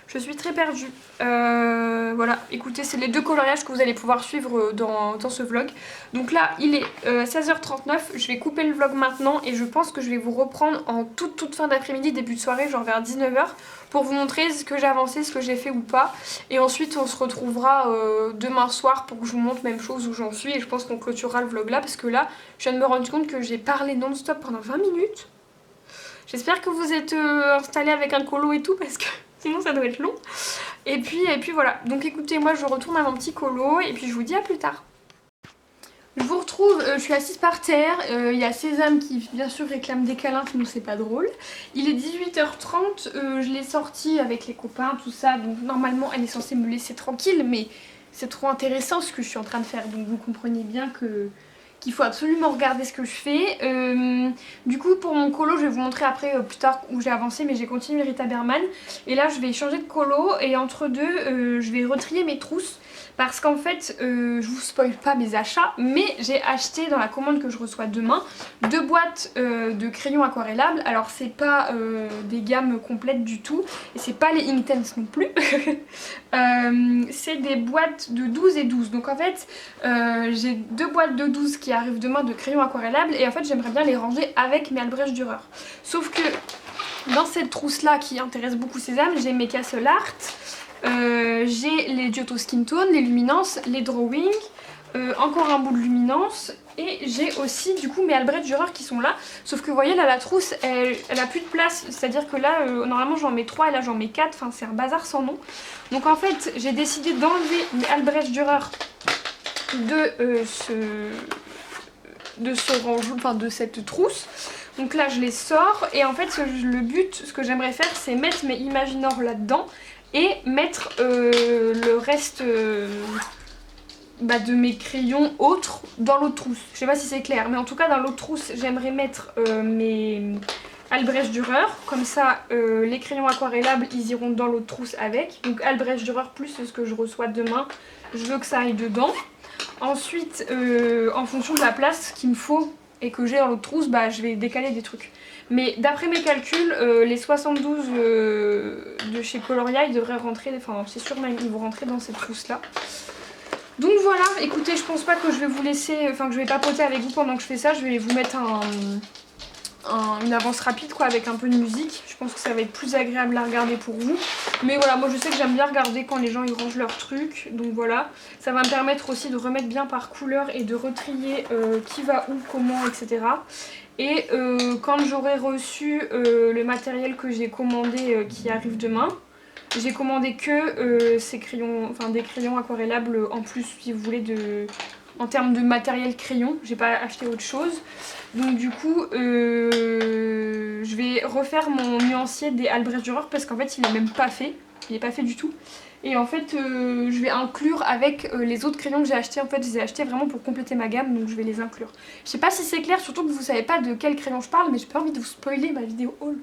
S1: Je suis très perdue. Voilà, écoutez, c'est les deux coloriages que vous allez pouvoir suivre dans ce vlog. Donc là, il est 16h39. Je vais couper le vlog maintenant et je pense que je vais vous reprendre en toute fin d'après-midi, début de soirée, genre vers 19h, pour vous montrer ce que j'ai avancé, ce que j'ai fait ou pas. Et ensuite, on se retrouvera demain soir pour que je vous montre même chose où j'en suis. Et je pense qu'on clôturera le vlog là parce que là, je viens de me rendre compte que j'ai parlé non-stop pendant 20 minutes. J'espère que vous êtes installés avec un colo et tout parce que sinon ça doit être long. Et puis voilà. Donc écoutez, moi je retourne à mon petit colo et puis je vous dis à plus tard. Je vous retrouve, je suis assise par terre, il y a Sésame qui bien sûr réclame des câlins, sinon c'est pas drôle. Il est 18h30, je l'ai sortie avec les copains, tout ça, donc normalement elle est censée me laisser tranquille, mais c'est trop intéressant ce que je suis en train de faire, donc vous comprenez bien qu'il faut absolument regarder ce que je fais. Du coup pour mon colo, je vais vous montrer après plus tard où j'ai avancé, mais j'ai continué Rita Berman. Et là je vais changer de colo et entre deux je vais retrier mes trousses. Parce qu'en fait, je vous spoil pas mes achats, mais j'ai acheté dans la commande que je reçois demain 2 boîtes de crayons aquarellables. Alors c'est pas des gammes complètes du tout, et c'est pas les Inktense non plus. C'est des boîtes de 12 et 12. Donc en fait, j'ai 2 boîtes de 12 qui arrivent demain de crayons aquarellables, et en fait j'aimerais bien les ranger avec mes Albrecht Dürer. Sauf que dans cette trousse là qui intéresse beaucoup Sésame, j'ai mes Castle Art. J'ai les Giotto Skin Tone, les luminances, les drawings, encore un bout de luminance, et j'ai aussi du coup mes Albrecht Dürer qui sont là. Sauf que vous voyez là la trousse elle a plus de place, c'est à dire que là normalement j'en mets 3 et là j'en mets 4, enfin c'est un bazar sans nom. Donc en fait j'ai décidé d'enlever mes Albrecht Dürer de ce rangement, enfin de cette trousse. Donc là je les sors et en fait le but, ce que j'aimerais faire, c'est mettre mes Imaginor là-dedans et mettre le reste de mes crayons autres dans l'autre trousse. Je sais pas si c'est clair, mais en tout cas dans l'autre trousse j'aimerais mettre mes Albrecht Dürer. Comme ça les crayons aquarellables ils iront dans l'autre trousse avec. Donc Albrecht Dürer plus ce que je reçois demain, je veux que ça aille dedans. Ensuite en fonction de la place qu'il me faut et que j'ai dans l'autre trousse, je vais décaler des trucs. Mais d'après mes calculs, les 72 de chez Coloria, ils devraient rentrer, enfin c'est sûr même, ils vont rentrer dans cette trousse là. Donc voilà, écoutez, je pense pas que je vais vous laisser, enfin que je vais papoter avec vous pendant que je fais ça, je vais vous mettre une avance rapide quoi, avec un peu de musique. Je pense que ça va être plus agréable à regarder pour vous. Mais voilà, moi je sais que j'aime bien regarder quand les gens ils rangent leurs trucs. Donc voilà, ça va me permettre aussi de remettre bien par couleur et de retrier qui va où, comment, etc. Et quand j'aurai reçu le matériel que j'ai commandé qui arrive demain, j'ai commandé que ces crayons, enfin des crayons aquarellables en plus si vous voulez en termes de matériel crayon, j'ai pas acheté autre chose. Donc du coup je vais refaire mon nuancier des Albrecht Dürer parce qu'en fait il est même pas fait. il est pas fait du tout. Et en fait je vais inclure avec les autres crayons que j'ai achetés. En fait je les ai achetés vraiment pour compléter ma gamme, donc je vais les inclure. Je sais pas si c'est clair, surtout que vous savez pas de quel crayon je parle, mais j'ai pas envie de vous spoiler ma vidéo haul.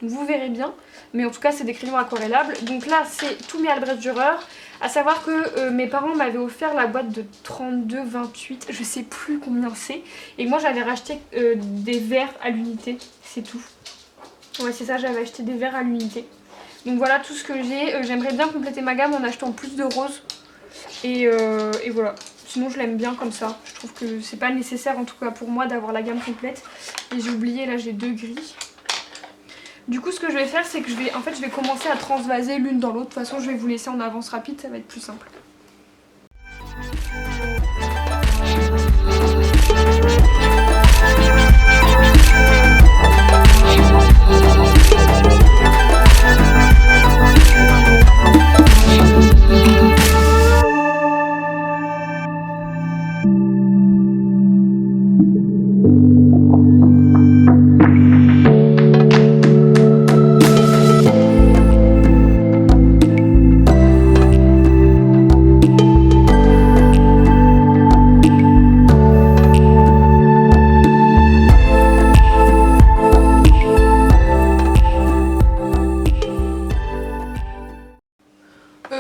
S1: Donc vous verrez bien. Mais en tout cas c'est des crayons aquarellables. Donc là c'est tous mes Albrecht Dürer. À savoir que mes parents m'avaient offert la boîte de 32,28, je sais plus combien c'est. Et moi j'avais racheté des verres à l'unité, c'est tout. Ouais c'est ça, j'avais acheté des verres à l'unité. Donc voilà tout ce que j'ai. J'aimerais bien compléter ma gamme en achetant plus de roses. Et voilà. Sinon je l'aime bien comme ça. Je trouve que c'est pas nécessaire en tout cas pour moi d'avoir la gamme complète. Et j'ai oublié, là j'ai 2 gris. Du coup ce que je vais faire c'est que je vais commencer à transvaser l'une dans l'autre. De toute façon je vais vous laisser en avance rapide, ça va être plus simple.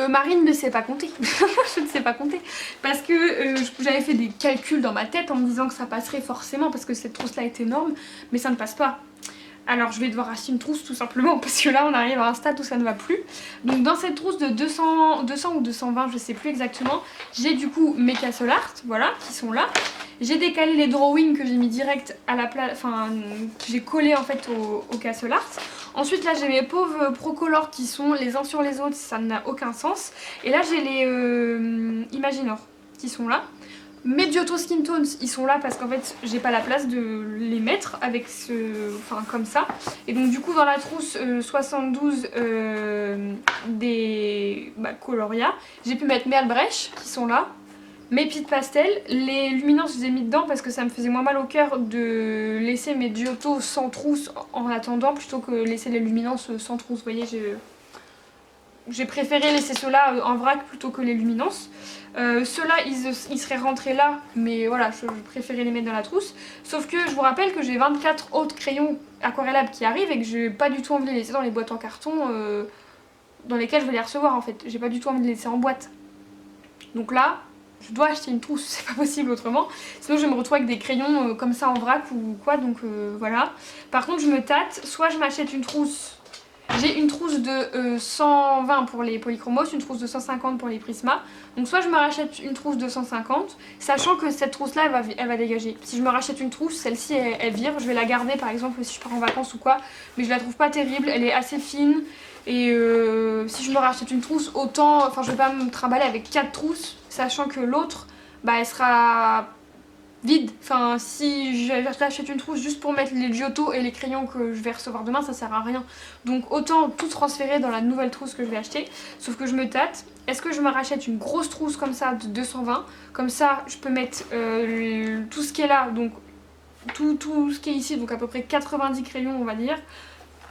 S1: Marine ne sait pas compter, je ne sais pas compter, parce que j'avais fait des calculs dans ma tête en me disant que ça passerait forcément parce que cette trousse là est énorme, mais ça ne passe pas. Alors je vais devoir acheter une trousse tout simplement parce que là on arrive à un stade où ça ne va plus. Donc dans cette trousse de 200 ou 220, je sais plus exactement, j'ai du coup mes Castle Art, voilà, qui sont là. J'ai décalé les drawings que j'ai mis direct à la place, enfin que j'ai collé en fait au Castle Art. Ensuite là j'ai mes pauvres Procolor qui sont les uns sur les autres, ça n'a aucun sens. Et là j'ai les Imaginor qui sont là. Mes Giotto Skin Tones ils sont là parce qu'en fait j'ai pas la place de les mettre avec enfin comme ça. Et donc du coup dans la trousse 72 des Coloria, j'ai pu mettre mes Albrecht qui sont là. Mes Pete Pastel, les Luminance je les ai mis dedans parce que ça me faisait moins mal au cœur de laisser mes Giotto sans trousse en attendant plutôt que laisser les Luminance sans trousse. Vous voyez, j'ai préféré laisser ceux-là en vrac plutôt que les Luminance. Ceux-là ils seraient rentrés là, mais voilà, je préférais les mettre dans la trousse. Sauf que je vous rappelle que j'ai 24 autres crayons aquarellables qui arrivent et que j'ai pas du tout envie de les laisser dans les boîtes en carton dans lesquelles je vais les recevoir en fait. J'ai pas du tout envie de les laisser en boîte. Donc là, je dois acheter une trousse, c'est pas possible autrement. Sinon je vais me retrouver avec des crayons comme ça en vrac ou quoi, donc voilà. Par contre je me tâte, soit je m'achète une trousse. J'ai une trousse de 120 pour les polychromos, une trousse de 150 pour les Prisma. Donc soit je me rachète une trousse de 150, sachant que cette trousse là elle va dégager. Si je me rachète une trousse, celle-ci elle vire, je vais la garder par exemple si je pars en vacances ou quoi. Mais je la trouve pas terrible, elle est assez fine. Et si je me rachète une trousse, autant, enfin je vais pas me trimballer avec 4 trousses, sachant que l'autre, bah elle sera vide. Enfin si j'achète une trousse juste pour mettre les Giotto et les crayons que je vais recevoir demain, ça sert à rien. Donc autant tout transférer dans la nouvelle trousse que je vais acheter. Sauf que je me tâte, est-ce que je me rachète une grosse trousse comme ça de 220? Comme ça je peux mettre tout ce qui est là, donc tout ce qui est ici, donc à peu près 90 crayons on va dire.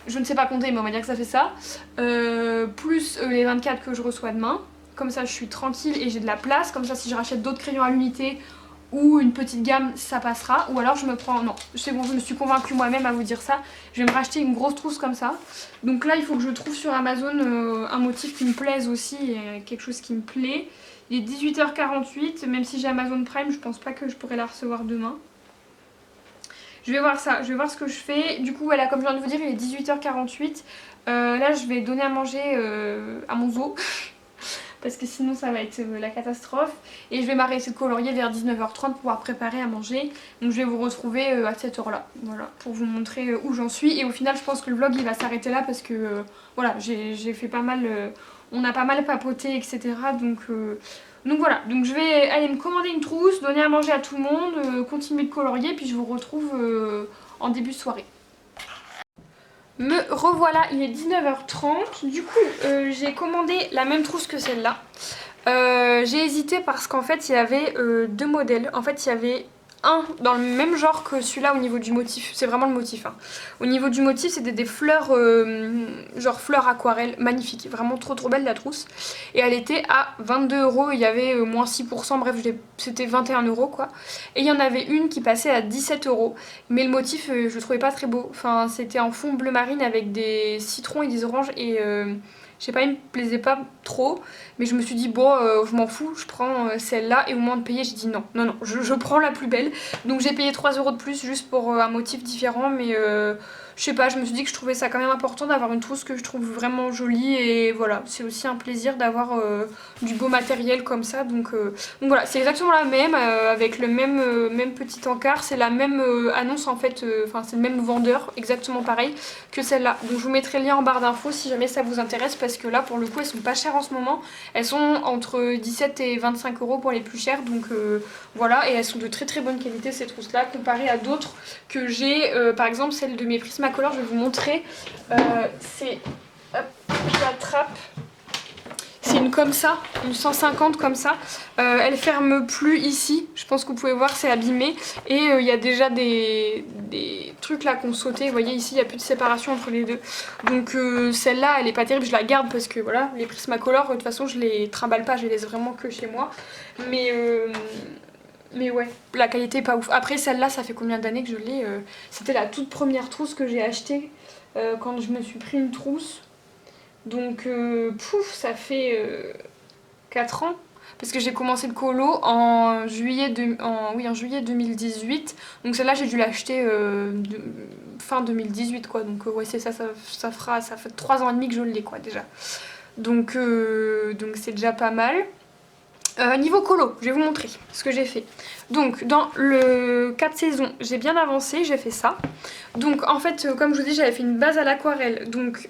S1: Je ne sais pas compter mais on va dire que ça fait ça. Plus les 24 que je reçois demain. Comme ça je suis tranquille et j'ai de la place. Comme ça si je rachète d'autres crayons à l'unité ou une petite gamme ça passera. Ou alors je me prends... Non c'est bon, je me suis convaincue moi-même à vous dire ça. Je vais me racheter une grosse trousse comme ça. Donc là il faut que je trouve sur Amazon un motif qui me plaise aussi. Quelque chose qui me plaît. Il est 18h48. Même si j'ai Amazon Prime je pense pas que je pourrai la recevoir demain. Je vais voir ça, je vais voir ce que je fais. Du coup voilà, comme je viens de vous dire, il est 18h48. Là je vais donner à manger à mon zoo. Parce que sinon ça va être la catastrophe. Et je vais m'arrêter de colorier vers 19h30 pour pouvoir préparer à manger. Donc je vais vous retrouver à cette heure là. Voilà, pour vous montrer où j'en suis. Et au final je pense que le vlog il va s'arrêter là parce que voilà, j'ai fait pas mal... on a pas mal papoté etc. Donc voilà, donc je vais aller me commander une trousse, donner à manger à tout le monde, continuer de colorier, puis je vous retrouve en début de soirée. Me revoilà, il est 19h30, du coup j'ai commandé la même trousse que celle-là. J'ai hésité parce qu'en fait il y avait deux modèles, en fait il y avait un dans le même genre que celui-là au niveau du motif, c'est vraiment le motif hein. Au niveau du motif c'était des fleurs genre fleurs aquarelles, magnifiques, vraiment trop belle la trousse. Et elle était à 22 €, il y avait moins 6%, bref c'était 21 € quoi. Et il y en avait une qui passait à 17 €, mais le motif je le trouvais pas très beau, enfin c'était en fond bleu marine avec des citrons et des oranges et je sais pas, il me plaisait pas trop, mais je me suis dit bon je m'en fous, je prends celle-là et au moment de payer j'ai dit non, je prends la plus belle. Donc j'ai payé 3 € de plus juste pour un motif différent, mais je sais pas, je me suis dit que je trouvais ça quand même important d'avoir une trousse que je trouve vraiment jolie et voilà, c'est aussi un plaisir d'avoir du beau matériel comme ça. Donc voilà, c'est exactement la même, avec le même petit encart, c'est la même annonce en fait, enfin c'est le même vendeur, exactement pareil que celle-là. Donc je vous mettrai le lien en barre d'infos si jamais ça vous intéresse, parce que là pour le coup elles sont pas chères en ce moment, elles sont entre 17 et 25 € pour les plus chères, donc voilà, et elles sont de très bonne qualité ces trousses là comparées à d'autres que j'ai, par exemple celle de mes Prismacolor, je vais vous montrer, c'est, hop, je l'attrape, c'est une comme ça, une 150 comme ça, elle ferme plus ici, je pense que vous pouvez voir c'est abîmé, et il y a déjà des trucs là qu'on sautait, vous voyez ici il n'y a plus de séparation entre les deux, donc celle-là elle est pas terrible, je la garde parce que voilà, les Prismacolor de toute façon je les trimballe pas, je les laisse vraiment que chez moi, mais ouais, la qualité est pas ouf. Après celle-là ça fait combien d'années que je l'ai, c'était la toute première trousse que j'ai achetée quand je me suis pris une trousse. Donc pouf, ça fait 4 ans. Parce que j'ai commencé le colo en juillet, en juillet 2018. Donc celle-là j'ai dû l'acheter fin 2018 quoi. Donc ouais c'est ça, ça fait 3 ans et demi que je l'ai quoi déjà. Donc c'est déjà pas mal. Niveau colo, je vais vous montrer ce que j'ai fait. Donc dans le 4 saisons, j'ai bien avancé, j'ai fait ça. Donc en fait, comme je vous dis, j'avais fait une base à l'aquarelle. Donc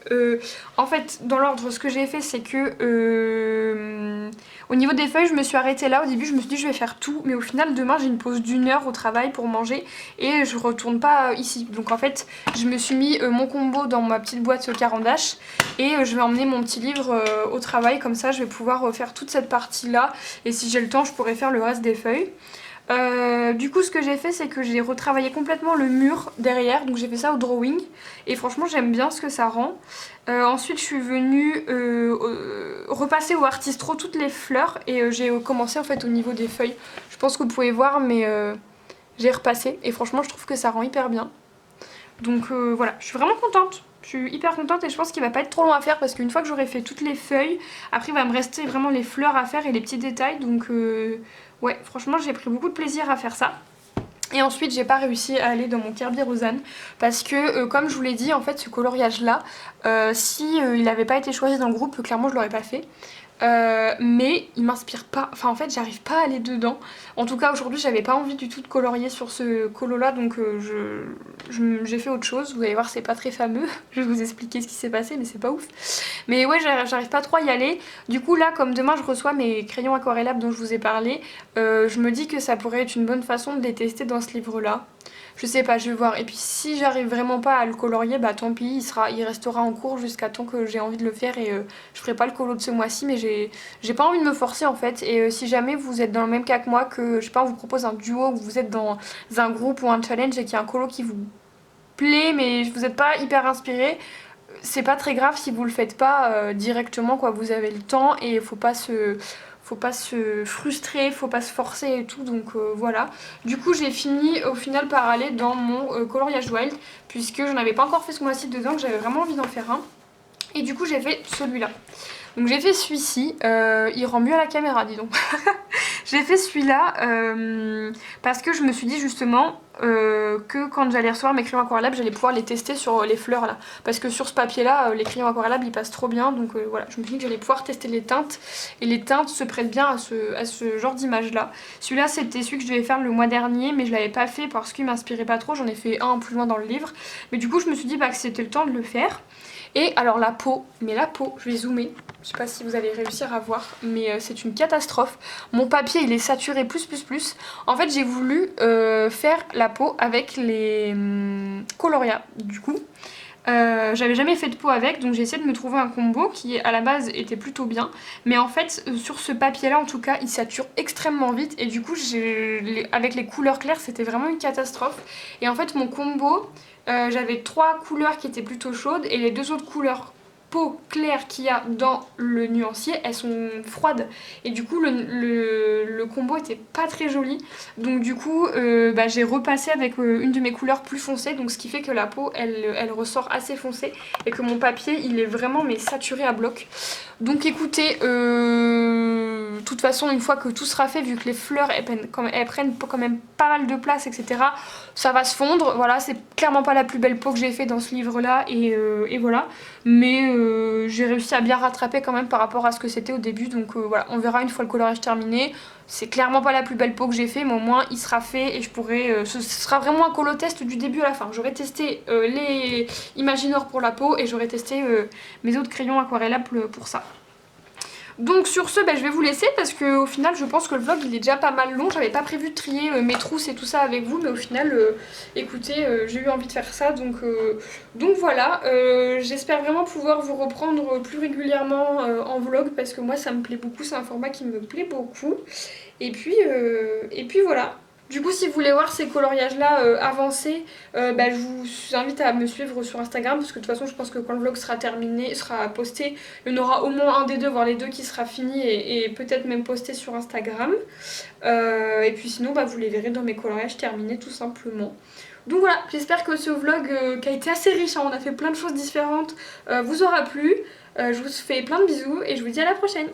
S1: en fait, dans l'ordre, ce que j'ai fait, c'est que au niveau des feuilles, je me suis arrêtée là. Au début, je me suis dit je vais faire tout, mais au final, demain, j'ai une pause d'1 heure au travail pour manger et je retourne pas ici. Donc en fait, je me suis mis mon combo dans ma petite boîte Caran d'Ache et je vais emmener mon petit livre au travail. Comme ça, je vais pouvoir faire toute cette partie-là. Et si j'ai le temps, je pourrais faire le reste des feuilles. Du coup ce que j'ai fait c'est que j'ai retravaillé complètement le mur derrière, donc j'ai fait ça au drawing et franchement j'aime bien ce que ça rend. Ensuite je suis venue repasser au Artistro toutes les fleurs et j'ai commencé en fait au niveau des feuilles. Je pense que vous pouvez voir mais j'ai repassé et franchement je trouve que ça rend hyper bien. Donc voilà, je suis vraiment contente. Je suis hyper contente et je pense qu'il va pas être trop long à faire parce qu'une fois que j'aurai fait toutes les feuilles, après il va me rester vraiment les fleurs à faire et les petits détails. Donc ouais, franchement j'ai pris beaucoup de plaisir à faire ça. Et ensuite j'ai pas réussi à aller dans mon Kerby Rosanne parce que comme je vous l'ai dit en fait ce coloriage là, si il avait pas été choisi dans le groupe, clairement je l'aurais pas fait. Mais il m'inspire pas, enfin en fait j'arrive pas à aller dedans. En tout cas aujourd'hui j'avais pas envie du tout de colorier sur ce colo là, donc j'ai fait autre chose. Vous allez voir c'est pas très fameux, je vais vous expliquer ce qui s'est passé mais c'est pas ouf. Mais ouais j'arrive pas trop à y aller. Du coup là comme demain je reçois mes crayons aquarellables dont je vous ai parlé, je me dis que ça pourrait être une bonne façon de les tester dans ce livre là. Je sais pas, je vais voir. Et puis si j'arrive vraiment pas à le colorier, bah tant pis, il restera en cours jusqu'à temps que j'ai envie de le faire et je ferai pas le colo de ce mois-ci, mais j'ai pas envie de me forcer en fait. Et si jamais vous êtes dans le même cas que moi, que je sais pas, on vous propose un duo ou vous êtes dans un groupe ou un challenge et qu'il y a un colo qui vous plaît mais vous êtes pas hyper inspiré, c'est pas très grave si vous le faites pas directement quoi, vous avez le temps et faut pas se frustrer, faut pas se forcer et tout, donc voilà. Du coup j'ai fini au final par aller dans mon coloriage wild puisque je n'avais pas encore fait ce mois-ci dedans, que j'avais vraiment envie d'en faire un. Et du coup j'ai fait celui-là. Donc j'ai fait celui-ci, il rend mieux à la caméra dis donc. J'ai fait celui-là parce que je me suis dit justement que quand j'allais recevoir mes crayons aquarellables, j'allais pouvoir les tester sur les fleurs là. Parce que sur ce papier là, les crayons aquarellables ils passent trop bien, donc voilà, je me suis dit que j'allais pouvoir tester les teintes. Et les teintes se prêtent bien à ce genre d'image là. Celui-là c'était celui que je devais faire le mois dernier, mais je l'avais pas fait parce qu'il m'inspirait pas trop, j'en ai fait un plus loin dans le livre. Mais du coup je me suis dit bah, que c'était le temps de le faire. Et alors la peau, mais la peau, je vais zoomer, je sais pas si vous allez réussir à voir, mais c'est une catastrophe. Mon papier il est saturé plus. En fait j'ai voulu faire la peau avec les Coloria du coup. J'avais jamais fait de peau avec, donc j'ai essayé de me trouver un combo qui à la base était plutôt bien, mais en fait sur ce papier là en tout cas il sature extrêmement vite et du coup avec les couleurs claires c'était vraiment une catastrophe. Et en fait mon combo, j'avais 3 couleurs qui étaient plutôt chaudes et les 2 autres couleurs peau claire qu'il y a dans le nuancier, elles sont froides et du coup le combo était pas très joli, donc du coup j'ai repassé avec une de mes couleurs plus foncées, donc ce qui fait que la peau elle ressort assez foncée et que mon papier il est vraiment mais saturé à bloc. Donc écoutez, de toute façon une fois que tout sera fait, vu que les fleurs elles prennent quand même pas mal de place etc, ça va se fondre. Voilà, c'est clairement pas la plus belle peau que j'ai fait dans ce livre là et voilà, mais j'ai réussi à bien rattraper quand même par rapport à ce que c'était au début, donc voilà, on verra une fois le coloriage terminé. C'est clairement pas la plus belle peau que j'ai fait, mais au moins il sera fait et je pourrai, ce sera vraiment un colo test du début à la fin. J'aurai testé les Imaginor pour la peau et j'aurai testé mes autres crayons aquarellables pour ça. Donc sur ce, je vais vous laisser parce que au final je pense que le vlog il est déjà pas mal long. J'avais pas prévu de trier mes trousses et tout ça avec vous, mais au final écoutez, j'ai eu envie de faire ça, donc voilà. J'espère vraiment pouvoir vous reprendre plus régulièrement en vlog parce que moi ça me plaît beaucoup, c'est un format qui me plaît beaucoup. Et puis voilà. Du coup, si vous voulez voir ces coloriages-là avancés, je vous invite à me suivre sur Instagram parce que de toute façon, je pense que quand le vlog sera terminé, sera posté, il y en aura au moins un des deux, voire les deux qui sera fini et peut-être même posté sur Instagram. Et puis sinon, vous les verrez dans mes coloriages terminés tout simplement. Donc voilà, j'espère que ce vlog qui a été assez riche, hein, on a fait plein de choses différentes, vous aura plu. Je vous fais plein de bisous et je vous dis à la prochaine.